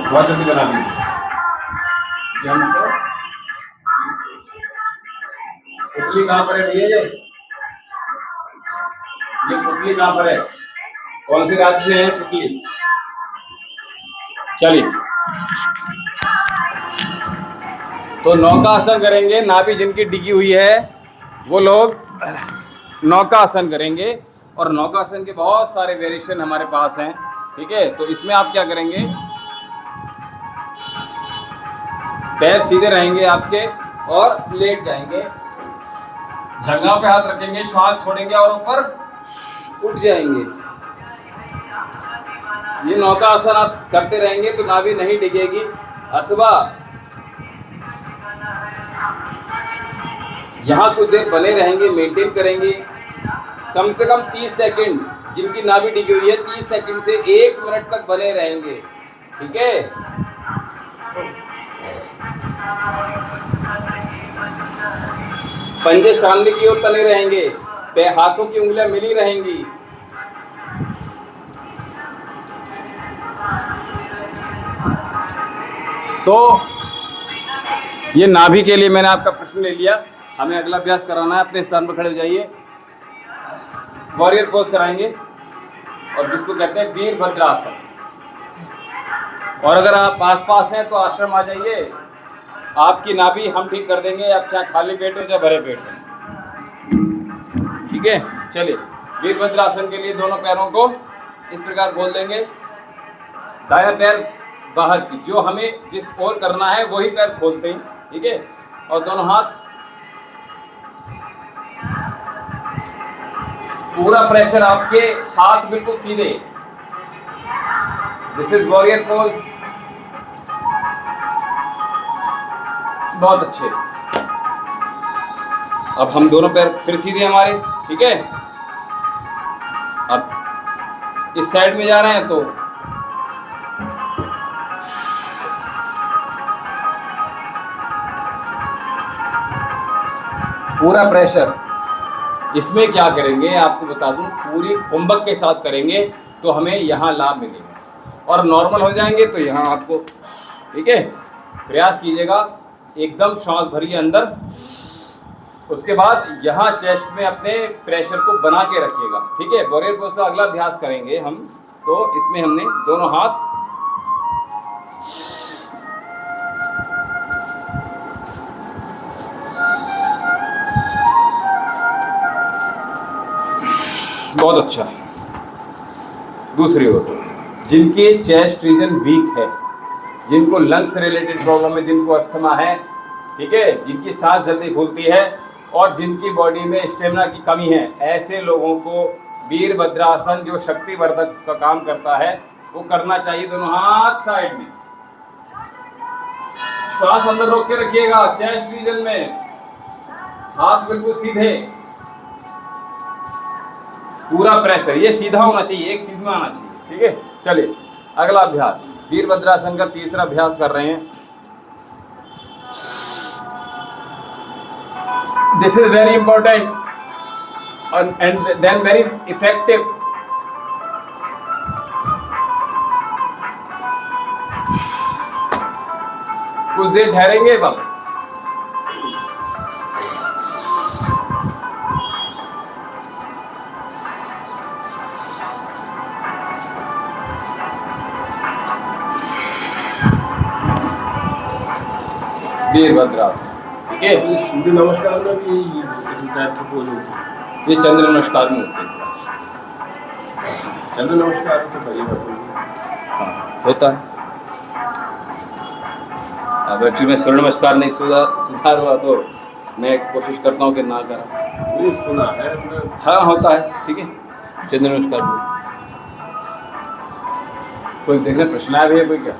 बहुत जल्दी बना लीजिए। पुतली कहाँ पर है भैया? ये पुतली कहाँ पर है? कौन से राज्य में है पुतली? चलिए, तो नौकासन करेंगे। नाभि जिनकी डिगी हुई है वो लोग नौकासन करेंगे। और नौकासन के बहुत सारे वेरिएशन हमारे पास हैं, ठीक है। तो इसमें आप क्या करेंगे, पैर सीधे रहेंगे आपके और लेट जाएंगे, जंघाओं पे हाथ रखेंगे, श्वास छोड़ेंगे और ऊपर उठ जाएंगे। ये नौका आसन आप करते रहेंगे तो नाभि नहीं डिगेगी। अथवा यहाँ कुछ देर बने रहेंगे, मेंटेन करेंगे, कम से कम 30 सेकंड। जिनकी नाभि डिगी हुई है 30 सेकंड से 1 मिनट तक बने रहेंगे, ठीक है। पंजे सामने की ओर तने रहेंगे, हाथों की उंगलियां मिली रहेंगी। तो ये नाभि के लिए मैंने आपका प्रश्न ले लिया। हमें अगला अभ्यास कराना है। अपने स्थान पर खड़े हो जाइए, वॉरियर पोज कराएंगे और जिसको कहते हैं वीरभद्रासन। और अगर आप आसपास हैं तो आश्रम आ जाइए, आपकी नाभि हम ठीक कर देंगे, आप चाहे खाली पेट हो चाहे भरे पेट हो। ठीक है, चलिए वीरभद्रासन के लिए दोनों पैरों को इस प्रकार खोल देंगे। दाया पैर बाहर की, जो हमें जिस ओर करना है वही पैर खोलते हैं। ठीक है, और दोनों हाथ, पूरा प्रेशर आपके हाथ बिल्कुल सीधे। This is warrior pose. बहुत अच्छे। अब हम दोनों पैर फिर सीधे हमारे। ठीक है, अब इस साइड में जा रहे हैं तो पूरा प्रेशर। इसमें क्या करेंगे आपको बता दूं, पूरी कुंभक के साथ करेंगे तो हमें यहाँ लाभ मिलेगा, और नॉर्मल हो जाएंगे तो यहाँ आपको। ठीक है, प्रयास कीजिएगा, एकदम श्वास भरिए अंदर। उसके बाद यहाँ चेस्ट में अपने प्रेशर को बना के रखिएगा। ठीक है, वॉरियर पोज से अगला अभ्यास करेंगे हम। तो इसमें हमने दोनों हाथ, बहुत अच्छा। दूसरी ओर, जिनके चेस्ट रीजन वीक है, जिनको लंग्स रिलेटेड प्रॉब्लम है, जिनको अस्थमा है, ठीक है, जिनकी सांस जल्दी फूलती है और जिनकी बॉडी में स्टेमिना की कमी है, ऐसे लोगों को वीरभद्रासन जो शक्तिवर्धक का काम करता है वो करना चाहिए। दोनों हाथ साइड में, श्वास अंदर रोक के रखिएगा, चेस्ट रीजन में हाथ बिल्कुल सीधे, पूरा प्रेशर ये सीधा होना चाहिए, एक सीधा आना चाहिए। ठीक है, चलिए अगला अभ्यास, वीरभद्रासन का तीसरा अभ्यास कर रहे हैं। This is very important and then very effective. कुछ देर ठहरेंगे, वापस। वीरभद्रासन। ठीक है, सूर्य नमस्कार में भी इसी टाइप की पोज होती है। ये चंद्र नमस्कार में होते हैं। चंद्र नमस्कार तो बड़ी बात होगी। हाँ, होता है। अब एक्चुअली में सूर्य नमस्कार नहीं सुधार हुआ तो मैं कोशिश करता हूँ कि ना करा। ये सुना है हमने। हाँ, होता है। ठीक है, चंद्र नमस्कार भी। कोई देखने प्रश्न आया भी है कोई क्या?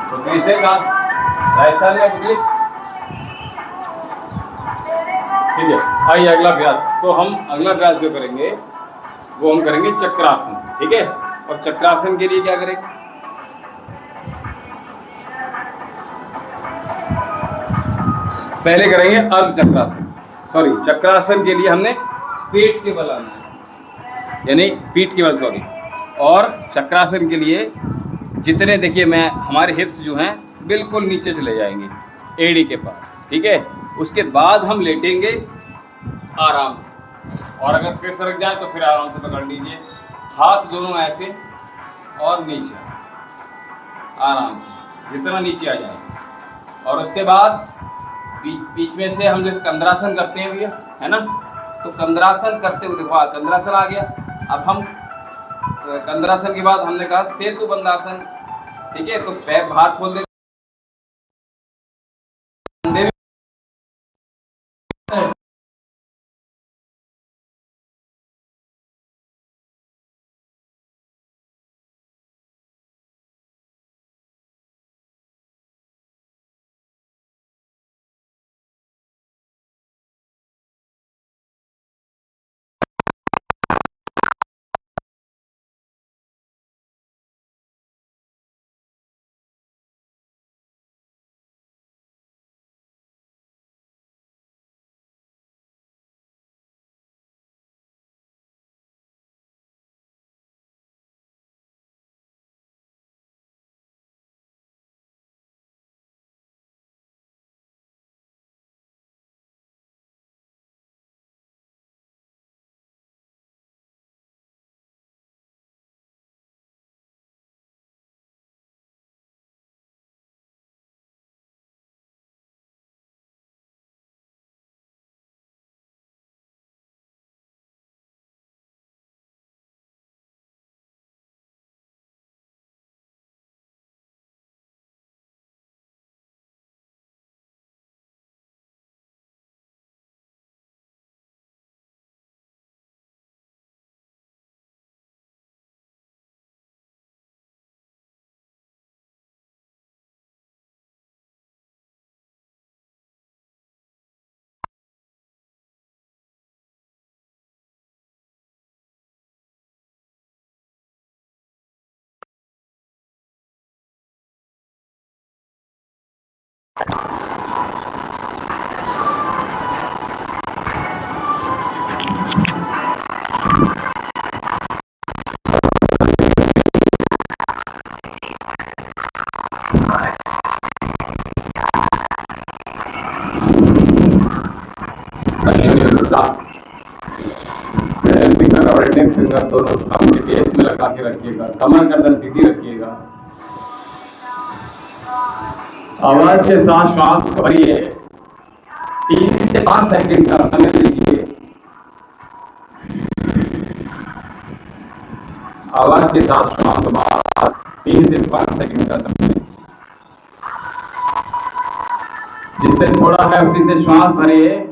तो कैसे का राजस्थान में बुकली। ठीक है, आइए अगला अभ्यास। तो हम अगला अभ्यास जो करेंगे वो हम करेंगे चक्रासन। ठीक है, और चक्रासन के लिए क्या करेंगे, पहले करेंगे अर्ध चक्रासन। सॉरी, चक्रासन के लिए हमने पेट के बल आना है, यानी पीठ के बल, सॉरी। और चक्रासन के लिए जितने, देखिए मैं, हमारे हिप्स जो हैं बिल्कुल नीचे चले जाएंगे एड़ी के पास। ठीक है, उसके बाद हम लेटेंगे आराम से, और अगर फिर सरक जाए तो फिर आराम से पकड़ लीजिए, हाथ दोनों ऐसे और नीचे आराम से, जितना नीचे आ जाए। और उसके बाद बीच में से हम जैसे कंद्रासन करते हैं भैया, है ना, तो कंद्रासन करते हुए देखो कंद्रासन आ गया। अब हम कंद्रासन के बाद हमने कहा सेतु बंधासन। ठीक है, तो पैर बाहर खोल दे, फिंगर और इंडेक्स फिंगर दोनों थंब के बेस में लगा के रखिएगा, कमर गर्दन सीधी रखिएगा। आवाज के साथ श्वास को भरिए, 3 से 5 सेकंड का समय लीजिए। आवाज के साथ श्वास को 3 से 5 सेकंड का समय, जिससे छोड़ा है उसी से श्वास भरिए।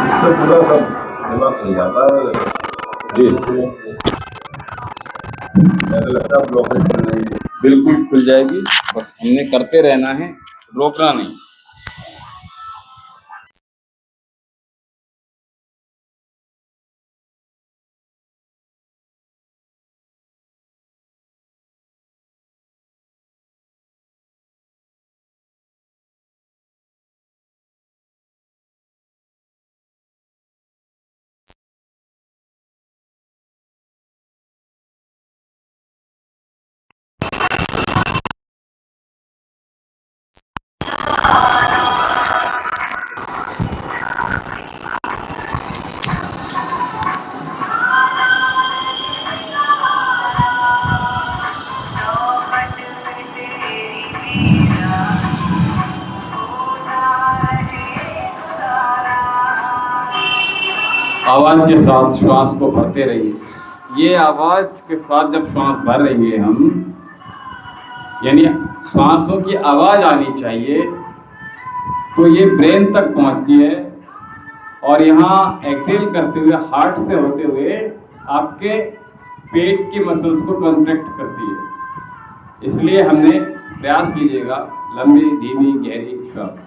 इससे पूरा सब दिमाग खुल जाता है जी, ऐसा लगता है ब्लॉकेज बन जाएंगे। बिल्कुल खुल जाएगी, बस हमने करते रहना है, रोकना नहीं। आवाज के साथ श्वास को भरते रहिए। ये आवाज के साथ जब श्वास भर रही है हम, यानी श्वासों की आवाज आनी चाहिए, तो ये ब्रेन तक पहुंचती है और यहाँ एक्सेल करते हुए हार्ट से होते हुए आपके पेट की मसल्स को कॉन्ट्रैक्ट करती है। इसलिए हमने प्रयास कीजिएगा लंबी धीमी गहरी श्वास।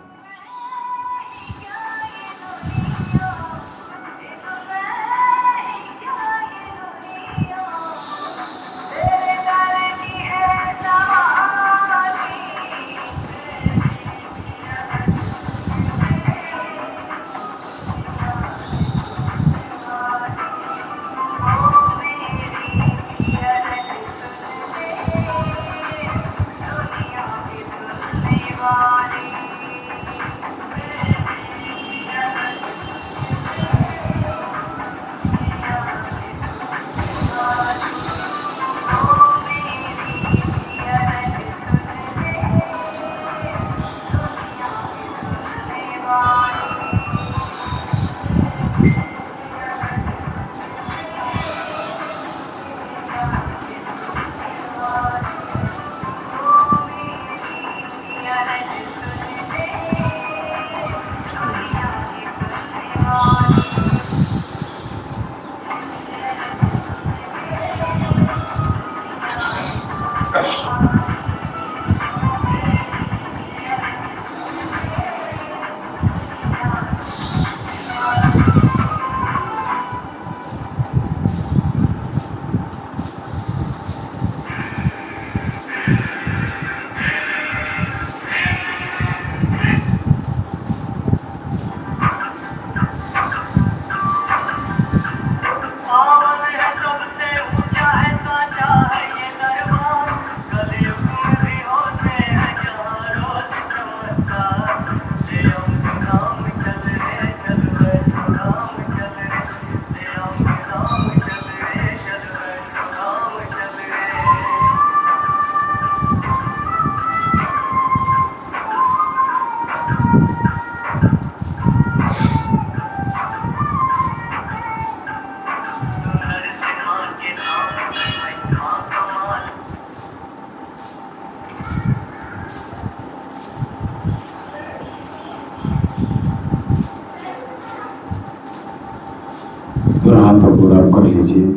पूरा हाथ को पूरा कर लीजिए।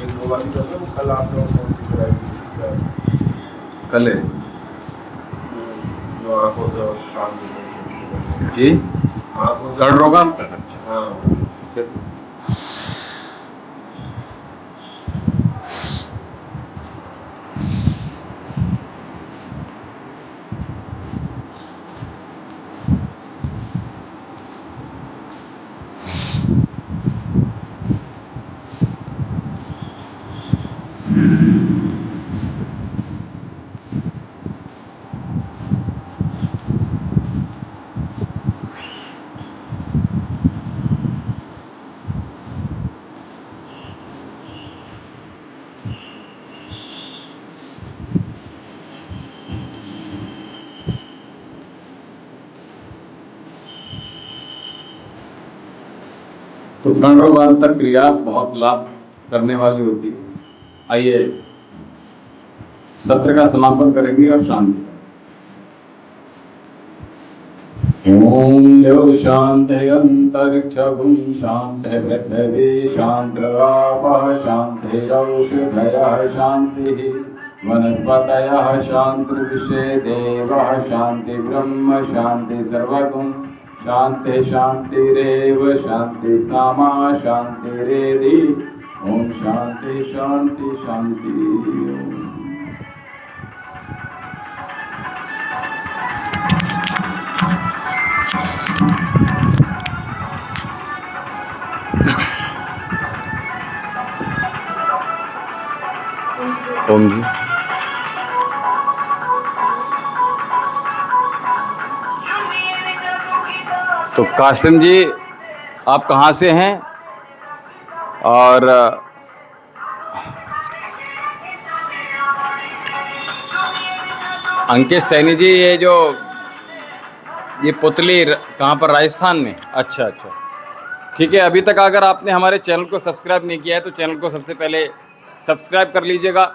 एक दो वाली कर लो, कल आप लोग कौन सी कराएंगे? कल है जो आंखों से और काम देते जी, आंखों से कल रोगा आपका? हाँ तो प्रणवार्ता क्रिया बहुत लाभ करने वाली होती है। आइए सत्र का समापन करेंगे और शांति। ओम देव शांति अंतरिक्षं शांति पृथ्वी शांति आपः शांति औषधयः शांति वनस्पतयः शांति विश्वे देवः शांति ब्रह्म शांति सर्वगुण शांति शांतिरेव शांति सामा शांतिरेधि। ओम शांति शांति शांति। ओम जी। तो कासिम जी, आप कहाँ से हैं? और अंकित सैनी जी, ये पुतली कहाँ पर? राजस्थान में? अच्छा अच्छा, ठीक है। अभी तक अगर आपने हमारे चैनल को सब्सक्राइब नहीं किया है तो चैनल को सबसे पहले सब्सक्राइब कर लीजिएगा,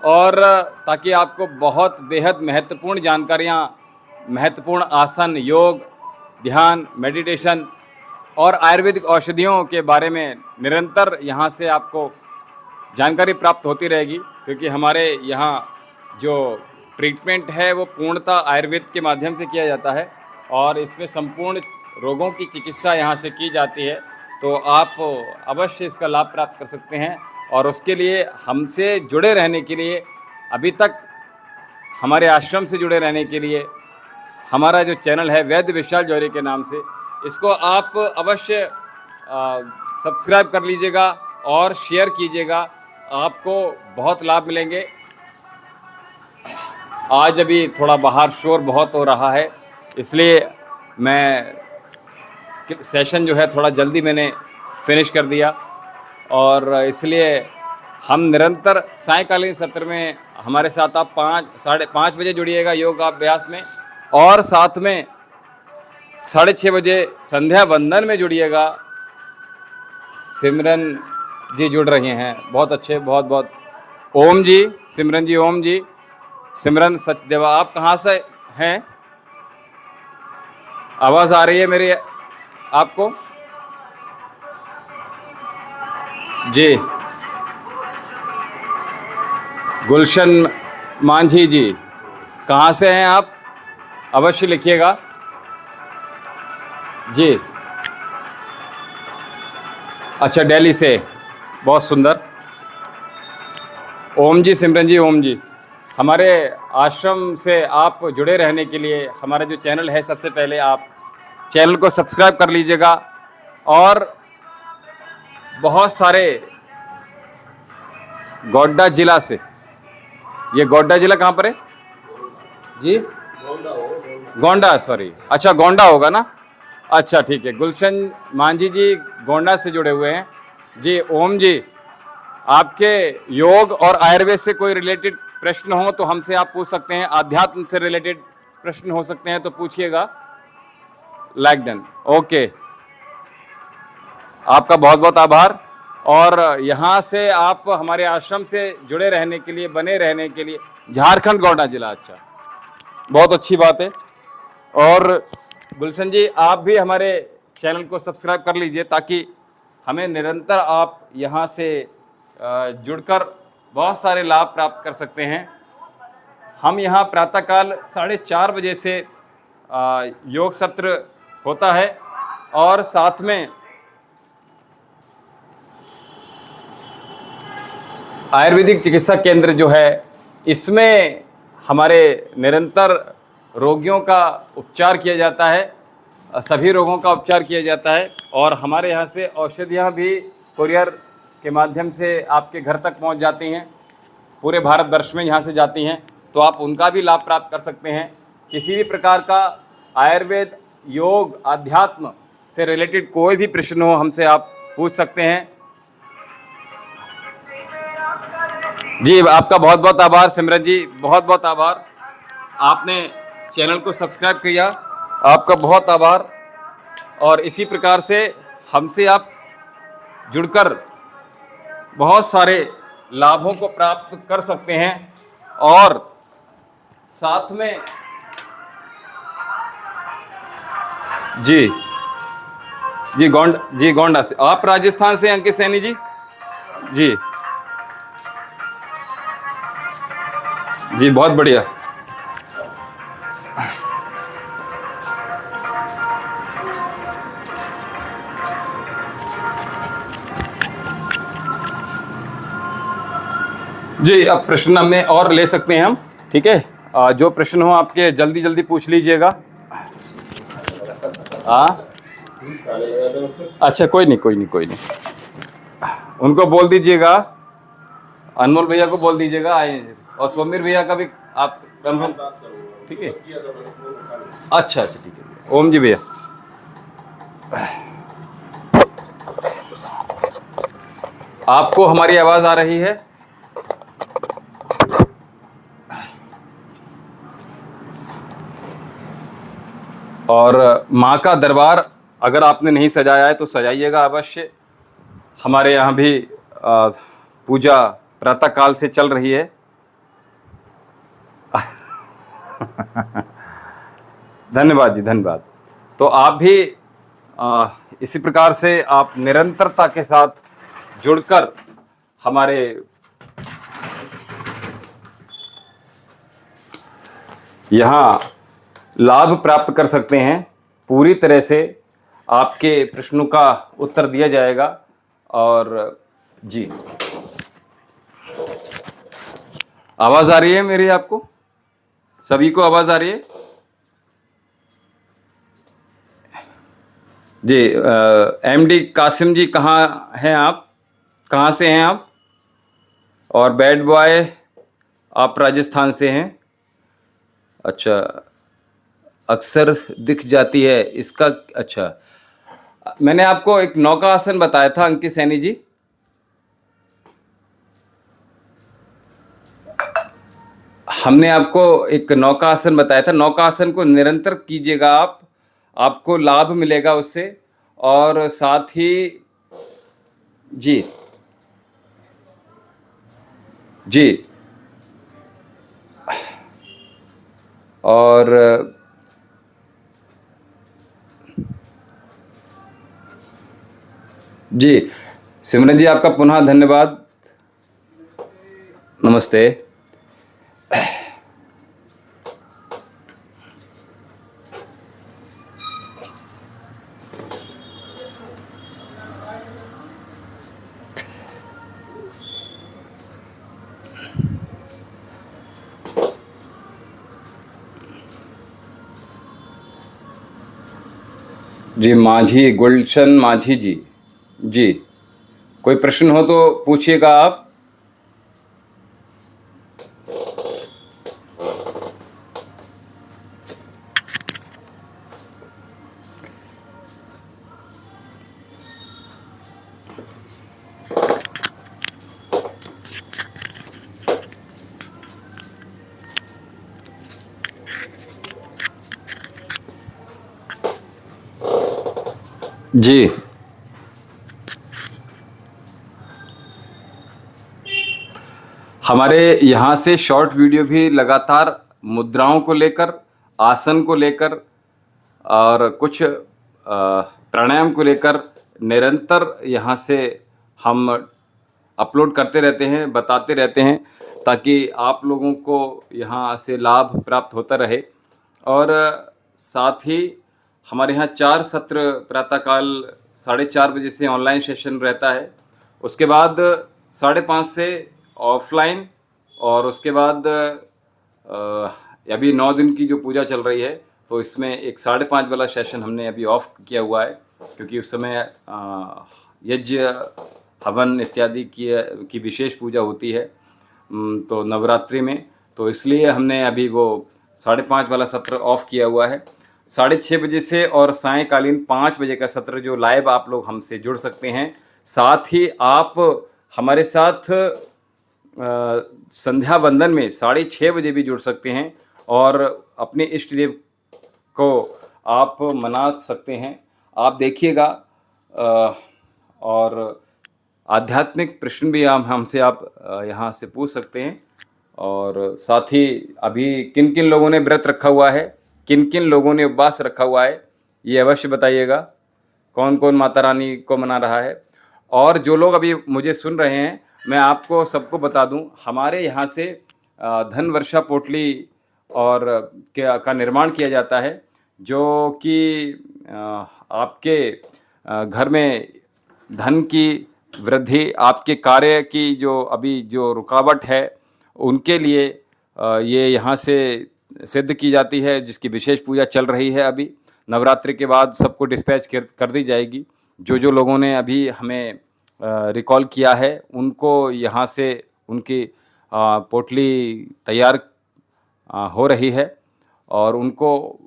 और ताकि आपको बहुत बेहद महत्वपूर्ण जानकारियाँ, महत्वपूर्ण आसन, योग, ध्यान, मेडिटेशन और आयुर्वेदिक औषधियों के बारे में निरंतर यहाँ से आपको जानकारी प्राप्त होती रहेगी। क्योंकि हमारे यहाँ जो ट्रीटमेंट है वो पूर्णतः आयुर्वेद के माध्यम से किया जाता है, और इसमें संपूर्ण रोगों की चिकित्सा यहाँ से की जाती है। तो आप अवश्य इसका लाभ प्राप्त कर सकते हैं, और उसके लिए हमसे जुड़े रहने के लिए, अभी तक हमारे आश्रम से जुड़े रहने के लिए, हमारा जो चैनल है वैद्य विशाल जौहरी के नाम से, इसको आप अवश्य सब्सक्राइब कर लीजिएगा और शेयर कीजिएगा, आपको बहुत लाभ मिलेंगे। आज अभी थोड़ा बाहर शोर बहुत हो रहा है, इसलिए मैं सेशन जो है थोड़ा जल्दी मैंने फिनिश कर दिया, और इसलिए हम निरंतर सायंकालीन सत्र में हमारे साथ आप 5, 5:30 बजे जुड़िएगा योग अभ्यास में, और साथ में 6:30 बजे संध्या वंदन में जुड़िएगा। सिमरन जी जुड़ रहे हैं, बहुत अच्छे, बहुत बहुत। ओम जी, सिमरन जी, ओम जी, सिमरन सचदेवा। आप कहाँ से हैं? आवाज़ आ रही है मेरी आपको? जी। गुलशन मांझी जी, कहाँ से हैं आप? अवश्य लिखिएगा जी। अच्छा, दिल्ली से, बहुत सुंदर। ओम जी, सिमरन जी, ओम जी। हमारे आश्रम से आप जुड़े रहने के लिए हमारा जो चैनल है, सबसे पहले आप चैनल को सब्सक्राइब कर लीजिएगा, और बहुत सारे गोड्डा जिला से, ये गोड्डा जिला कहाँ पर है जी? गोंडा, सॉरी, अच्छा गोंडा होगा ना। अच्छा ठीक है, गुलशन मांझी जी गोंडा से जुड़े हुए हैं जी। ओम जी, आपके योग और आयुर्वेद से कोई रिलेटेड प्रश्न हो तो हमसे आप पूछ सकते हैं, आध्यात्म से रिलेटेड प्रश्न हो सकते हैं तो पूछिएगा। लाइक डन, ओके, आपका बहुत बहुत आभार। और यहाँ से आप हमारे आश्रम से जुड़े रहने के लिए, बने रहने के लिए, झारखंड गोंडा जिला, अच्छा, बहुत अच्छी बात है। और गुलशन जी, आप भी हमारे चैनल को सब्सक्राइब कर लीजिए ताकि हमें निरंतर आप यहाँ से जुड़कर बहुत सारे लाभ प्राप्त कर सकते हैं। हम यहाँ प्रातःकाल 4:30 बजे से योग सत्र होता है और साथ में आयुर्वेदिक चिकित्सा केंद्र जो है, इसमें हमारे निरंतर रोगियों का उपचार किया जाता है, सभी रोगों का उपचार किया जाता है। और हमारे यहाँ से औषधियाँ भी कुरियर के माध्यम से आपके घर तक पहुँच जाती हैं, पूरे भारतवर्ष में यहाँ से जाती हैं, तो आप उनका भी लाभ प्राप्त कर सकते हैं। किसी भी प्रकार का आयुर्वेद, योग, अध्यात्म से रिलेटेड कोई भी प्रश्न हो, हमसे आप पूछ सकते हैं। जी, आपका बहुत बहुत आभार सिमरन जी, बहुत बहुत आभार, आपने चैनल को सब्सक्राइब किया, आपका बहुत आभार। और इसी प्रकार से हमसे आप जुड़कर बहुत सारे लाभों को प्राप्त कर सकते हैं। और साथ में जी गोंडा से, आप राजस्थान से अंकित सैनी जी? जी बहुत बढ़िया। जी, अब प्रश्न में और ले सकते हैं हम, ठीक है? जो प्रश्न हो आपके जल्दी जल्दी पूछ लीजिएगा। अच्छा, कोई नहीं, उनको बोल दीजिएगा, अनमोल भैया को बोल दीजिएगा आए, और सोमीर भैया का भी आप कंफर्म, ठीक है? अच्छा, ठीक है। ओम जी भैया, आपको हमारी आवाज आ रही है? और माँ का दरबार अगर आपने नहीं सजाया है तो सजाइएगा अवश्य। हमारे यहाँ भी पूजा प्रातःकाल से चल रही है। धन्यवाद जी, धन्यवाद। तो आप भी इसी प्रकार से आप निरंतरता के साथ जुड़कर हमारे यहाँ लाभ प्राप्त कर सकते हैं। पूरी तरह से आपके प्रश्नों का उत्तर दिया जाएगा। और जी, आवाज़ आ रही है मेरी? आपको सभी को आवाज़ आ रही है? जी, एमडी कासिम जी, कहाँ हैं आप? कहाँ से हैं आप? और बैड बॉय, आप राजस्थान से हैं? अच्छा, अक्सर दिख जाती है इसका, अच्छा। मैंने आपको एक नौका आसन बताया था अंकित सैनी जी, हमने आपको एक नौका आसन बताया था। नौका आसन को निरंतर कीजिएगा आप, आपको लाभ मिलेगा उससे। और साथ ही जी और जी, सिमरन जी, आपका पुनः धन्यवाद, नमस्ते। जी, माझी, गुलशन माझी जी, कोई प्रश्न हो तो पूछिएगा आप। जी। हमारे यहाँ से शॉर्ट वीडियो भी लगातार मुद्राओं को लेकर, आसन को लेकर और कुछ प्राणायाम को लेकर निरंतर यहाँ से हम अपलोड करते रहते हैं, बताते रहते हैं, ताकि आप लोगों को यहाँ से लाभ प्राप्त होता रहे। और साथ ही हमारे यहाँ 4 सत्र प्रातःकाल 4:30 बजे से ऑनलाइन सेशन रहता है। उसके बाद 5:30 से ऑफलाइन, और उसके बाद अभी 9 दिन की जो पूजा चल रही है, तो इसमें एक 5:30 वाला सेशन हमने अभी ऑफ किया हुआ है, क्योंकि उस समय यज्ञ हवन इत्यादि की विशेष पूजा होती है तो नवरात्रि में, तो इसलिए हमने अभी वो 5:30 वाला सत्र ऑफ किया हुआ है। 6:30 बजे से और सायंकालीन 5 बजे का सत्र जो लाइव आप लोग हमसे जुड़ सकते हैं। साथ ही आप हमारे साथ संध्या वंदन में 6:30 बजे भी जुड़ सकते हैं और अपने इष्ट देव को आप मना सकते हैं। आप देखिएगा, और आध्यात्मिक प्रश्न भी हमसे आप यहाँ से पूछ सकते हैं। और साथ ही अभी किन किन लोगों ने व्रत रखा हुआ है, किन किन लोगों ने उपवास रखा हुआ है, ये अवश्य बताइएगा। कौन कौन माता रानी को मना रहा है। और जो लोग अभी मुझे सुन रहे हैं, मैं आपको सबको बता दूं, हमारे यहाँ से धन वर्षा पोटली और का निर्माण किया जाता है, जो कि आपके घर में धन की वृद्धि, आपके कार्य की जो अभी जो रुकावट है उनके लिए ये यहाँ से सिद्ध की जाती है, जिसकी विशेष पूजा चल रही है। अभी नवरात्रि के बाद सबको डिस्पैच कर दी जाएगी। जो लोगों ने अभी हमें रिकॉल किया है, उनको यहाँ से उनकी पोटली तैयार हो रही है और उनको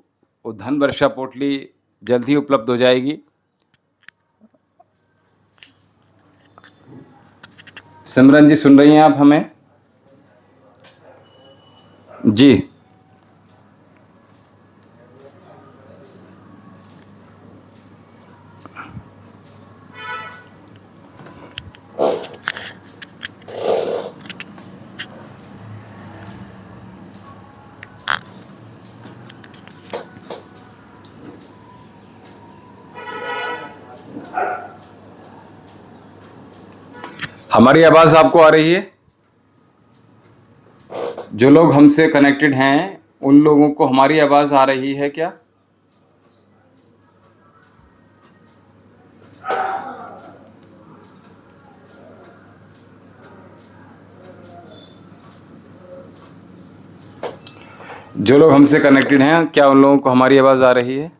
धन वर्षा पोटली जल्द ही उपलब्ध हो जाएगी। सिमरन जी, सुन रही हैं आप हमें? जी। हमारी आवाज़ आपको आ रही है? जो लोग हमसे कनेक्टेड हैं, उन लोगों को हमारी आवाज़ आ रही है क्या? जो लोग हमसे कनेक्टेड हैं, क्या उन लोगों को हमारी आवाज़ आ रही है?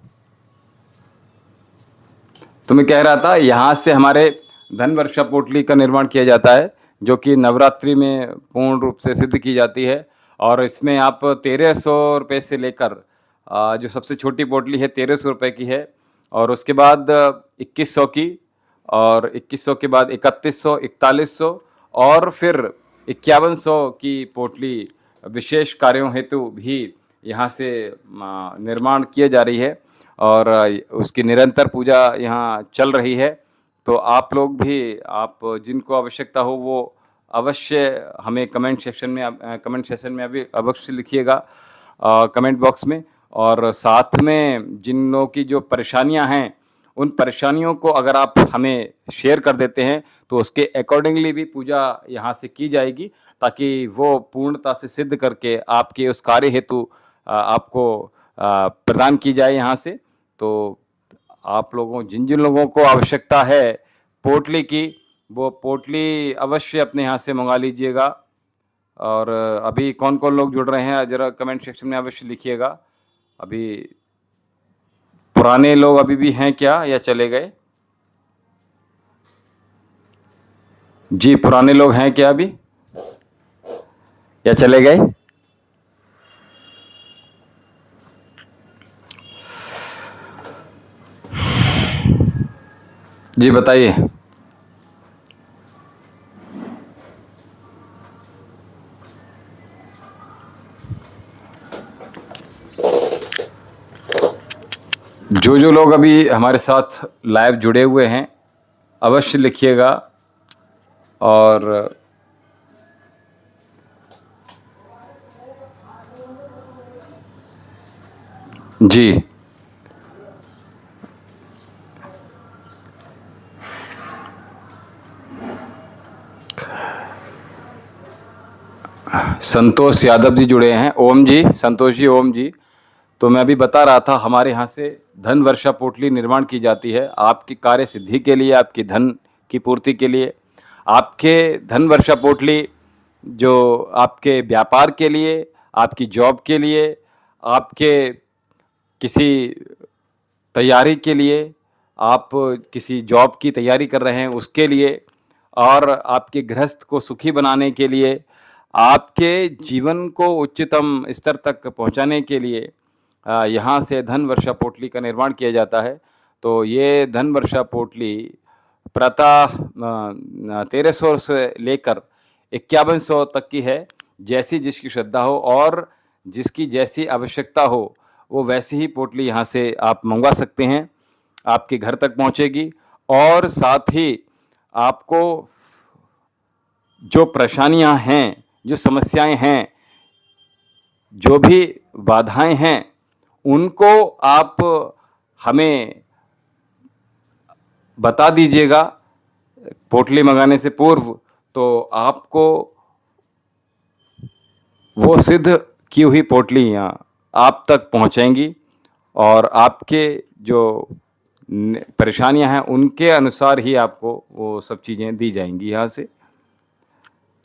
तो मैं कह रहा था, यहाँ से हमारे धन वर्षा पोटली का निर्माण किया जाता है, जो कि नवरात्रि में पूर्ण रूप से सिद्ध की जाती है। और इसमें आप 1300 रुपये से लेकर जो सबसे छोटी पोटली है 1300 रुपये की है, और उसके बाद 2100 की, और 2100 के बाद 3100, 4100 और फिर 5100 की पोटली विशेष कार्यों हेतु भी यहाँ से निर्माण किए जा रही है और उसकी निरंतर पूजा यहाँ चल रही है। तो आप लोग भी, आप जिनको आवश्यकता हो वो अवश्य हमें कमेंट सेक्शन में अभी अवश्य लिखिएगा कमेंट बॉक्स में। और साथ में जिन लोगों की जो परेशानियां हैं, उन परेशानियों को अगर आप हमें शेयर कर देते हैं तो उसके अकॉर्डिंगली भी पूजा यहाँ से की जाएगी, ताकि वो पूर्णता से सिद्ध करके आपके उस कार्य हेतु आपको प्रदान की जाए यहाँ से। तो आप लोगों, जिन जिन लोगों को आवश्यकता है पोटली की, वो पोटली अवश्य अपने यहाँ से मंगा लीजिएगा। और अभी कौन कौन लोग जुड़ रहे हैं, ज़रा कमेंट सेक्शन में अवश्य लिखिएगा। अभी पुराने लोग अभी भी हैं क्या, या चले गए? जी, पुराने लोग हैं क्या अभी, या चले गए? जी बताइए। जो लोग अभी हमारे साथ लाइव जुड़े हुए हैं अवश्य लिखिएगा। और जी, संतोष यादव जी जुड़े हैं। ओम जी, संतोष जी, ओम जी। तो मैं अभी बता रहा था, हमारे यहाँ से धन वर्षा पोटली निर्माण की जाती है आपकी कार्य सिद्धि के लिए, आपकी धन की पूर्ति के लिए। आपके धन वर्षा पोटली जो आपके व्यापार के लिए, आपकी जॉब के लिए, आपके किसी तैयारी के लिए, आप किसी जॉब की तैयारी कर रहे हैं उसके लिए, और आपके गृहस्थ को सुखी बनाने के लिए, आपके जीवन को उच्चतम स्तर तक पहुंचाने के लिए यहाँ से धन वर्षा पोटली का निर्माण किया जाता है। तो ये धन वर्षा पोटली प्रातः 1300 से लेकर 5100 तक की है। जैसी जिसकी श्रद्धा हो और जिसकी जैसी आवश्यकता हो वो वैसी ही पोटली यहाँ से आप मंगवा सकते हैं, आपके घर तक पहुँचेगी। और साथ ही आपको जो परेशानियाँ हैं, जो समस्याएं हैं, जो भी बाधाएं हैं, उनको आप हमें बता दीजिएगा पोटली मंगाने से पूर्व, तो आपको वो सिद्ध की हुई पोटलियाँ आप तक पहुँचेंगी और आपके जो परेशानियां हैं उनके अनुसार ही आपको वो सब चीज़ें दी जाएंगी यहाँ से।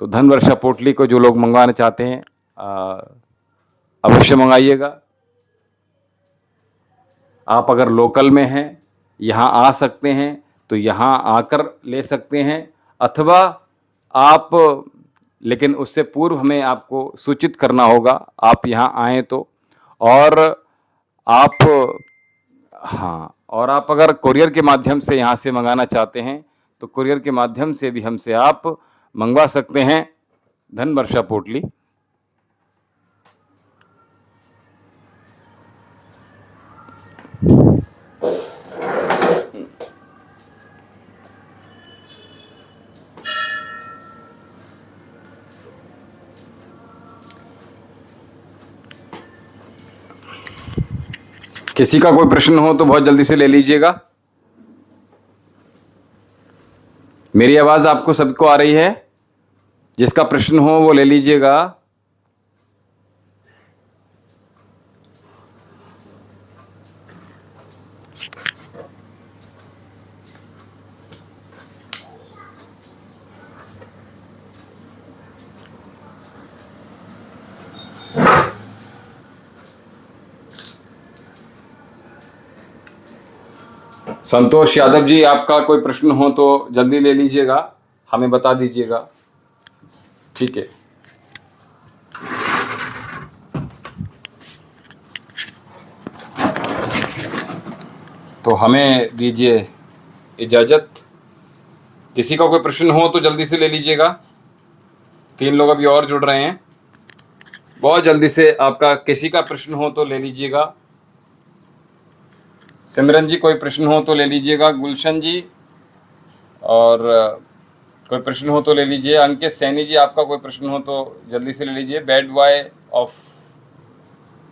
तो धन वर्षा पोटली को जो लोग मंगवाना चाहते हैं अवश्य मंगाइएगा। आप अगर लोकल में हैं, यहाँ आ सकते हैं तो यहाँ आकर ले सकते हैं, अथवा आप, लेकिन उससे पूर्व हमें आपको सूचित करना होगा आप यहाँ आएँ तो। और आप, हाँ, और आप अगर कुरियर के माध्यम से यहाँ से मंगाना चाहते हैं तो कुरियर के माध्यम से भी हमसे आप मंगवा सकते हैं धन वर्षा पोटली। किसी का कोई प्रश्न हो तो बहुत जल्दी से ले लीजिएगा। मेरी आवाज आपको सबको आ रही है? जिसका प्रश्न हो वो ले लीजिएगा। संतोष यादव जी, आपका कोई प्रश्न हो तो जल्दी ले लीजिएगा, हमें बता दीजिएगा। ठीक है। तो हमें दीजिए इजाज़त। किसी का कोई प्रश्न हो तो जल्दी से ले लीजिएगा। 3 लोग अभी और जुड़ रहे हैं, बहुत जल्दी से आपका किसी का प्रश्न हो तो ले लीजिएगा। सिमरन जी, कोई प्रश्न हो तो ले लीजिएगा। गुलशन जी, और कोई प्रश्न हो तो ले लीजिए। अंकित सैनी जी, आपका कोई प्रश्न हो तो जल्दी से ले लीजिए। बैड बॉय ऑफ,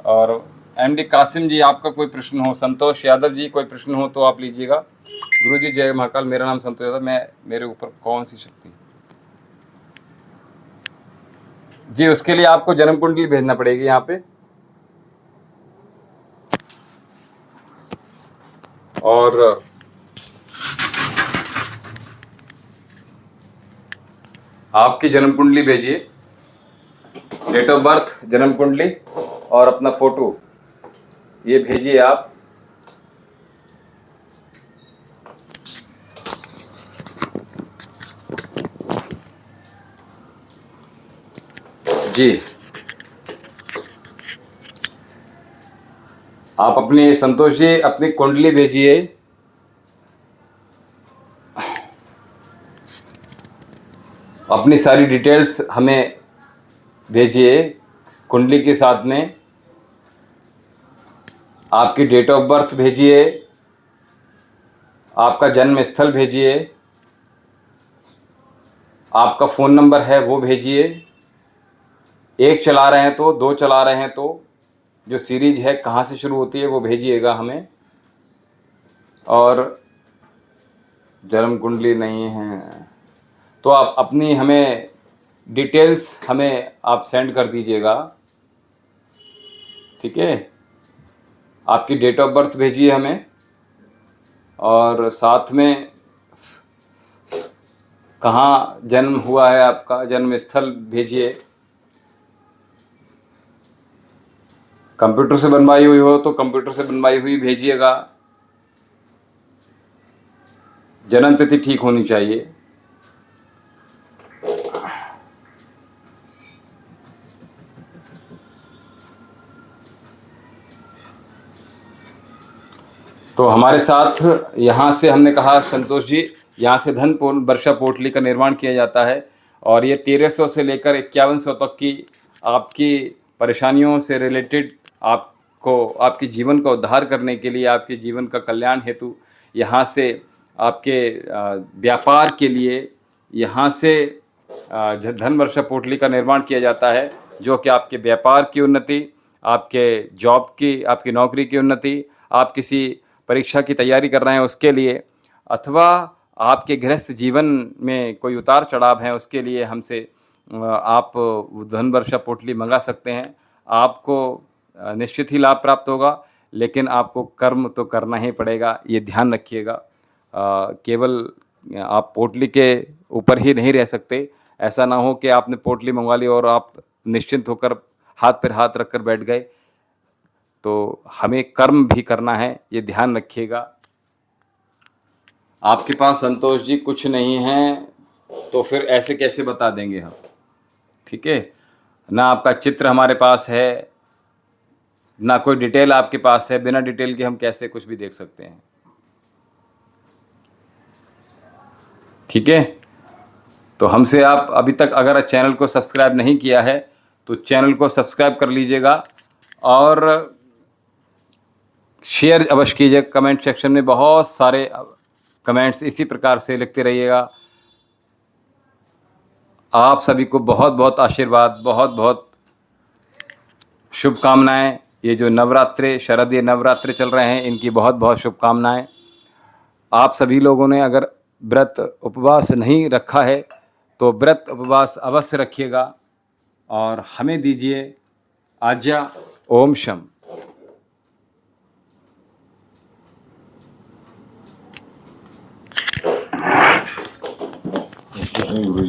और एमडी कासिम जी, आपका कोई प्रश्न हो। संतोष यादव जी, कोई प्रश्न हो तो आप लीजिएगा। गुरु जी जय महाकाल, मेरा नाम संतोष यादव, मेरे ऊपर कौन सी शक्ति जी? उसके लिए आपको जन्म कुंडली भेजना पड़ेगी यहाँ पे, और आपकी जन्म कुंडली भेजिए, डेट ऑफ बर्थ, जन्म कुंडली और अपना फोटो ये भेजिए आप। जी, आप अपनी, संतोष जी, अपनी कुंडली भेजिए। अपनी सारी डिटेल्स हमें भेजिए कुंडली के साथ में। आपकी डेट ऑफ बर्थ भेजिए, आपका जन्म स्थल भेजिए, आपका फ़ोन नंबर है वो भेजिए। एक चला रहे हैं तो, दो चला रहे हैं तो, जो सीरीज है कहाँ से शुरू होती है वो भेजिएगा हमें। और जन्म कुंडली नहीं है तो आप अपनी हमें डिटेल्स हमें आप सेंड कर दीजिएगा, ठीक है। आपकी डेट ऑफ बर्थ भेजिए हमें और साथ में कहाँ जन्म हुआ है आपका, जन्म स्थल भेजिए। कंप्यूटर से बनवाई हुई हो तो कंप्यूटर से बनवाई हुई भेजिएगा। जन्म तिथि ठीक होनी चाहिए। तो हमारे साथ यहाँ से हमने कहा संतोष जी, यहाँ से धन वर्षा पोटली का निर्माण किया जाता है और ये 1300 से लेकर 5100 तक की आपकी परेशानियों से रिलेटेड आपको आपके जीवन का उद्धार करने के लिए, आपके जीवन का कल्याण हेतु यहाँ से आपके व्यापार के लिए यहाँ से धन वर्षा पोटली का निर्माण किया जाता है, जो कि आपके व्यापार की उन्नति, आपके जॉब की, आपकी नौकरी की उन्नति, आप किसी परीक्षा की तैयारी कर रहे हैं उसके लिए, अथवा आपके गृहस्थ जीवन में कोई उतार चढ़ाव है उसके लिए हमसे आप धन वर्षा पोटली मंगा सकते हैं। आपको निश्चित ही लाभ प्राप्त होगा, लेकिन आपको कर्म तो करना ही पड़ेगा, ये ध्यान रखिएगा। केवल आप पोटली के ऊपर ही नहीं रह सकते। ऐसा ना हो कि आपने पोटली मंगवा ली और आप निश्चिंत होकर हाथ पर हाथ रखकर बैठ गए। तो हमें कर्म भी करना है, ये ध्यान रखिएगा। आपके पास संतोष जी कुछ नहीं है तो फिर ऐसे कैसे बता देंगे हम, ठीक है ना। आपका चित्र हमारे पास है ना, कोई डिटेल आपके पास है। बिना डिटेल के हम कैसे कुछ भी देख सकते हैं, ठीक है। तो हमसे आप अभी तक अगर चैनल को सब्सक्राइब नहीं किया है तो चैनल को सब्सक्राइब कर लीजिएगा और शेयर अवश्य कीजिए। कमेंट सेक्शन में बहुत सारे कमेंट्स इसी प्रकार से लिखते रहिएगा। आप सभी को बहुत बहुत आशीर्वाद, बहुत बहुत शुभकामनाएं। ये जो नवरात्रे, शरदीय नवरात्रे चल रहे हैं, इनकी बहुत बहुत शुभकामनाएं। आप सभी लोगों ने अगर व्रत उपवास नहीं रखा है तो व्रत उपवास अवश्य रखिएगा और हमें दीजिए आज्ञा। ओम शम।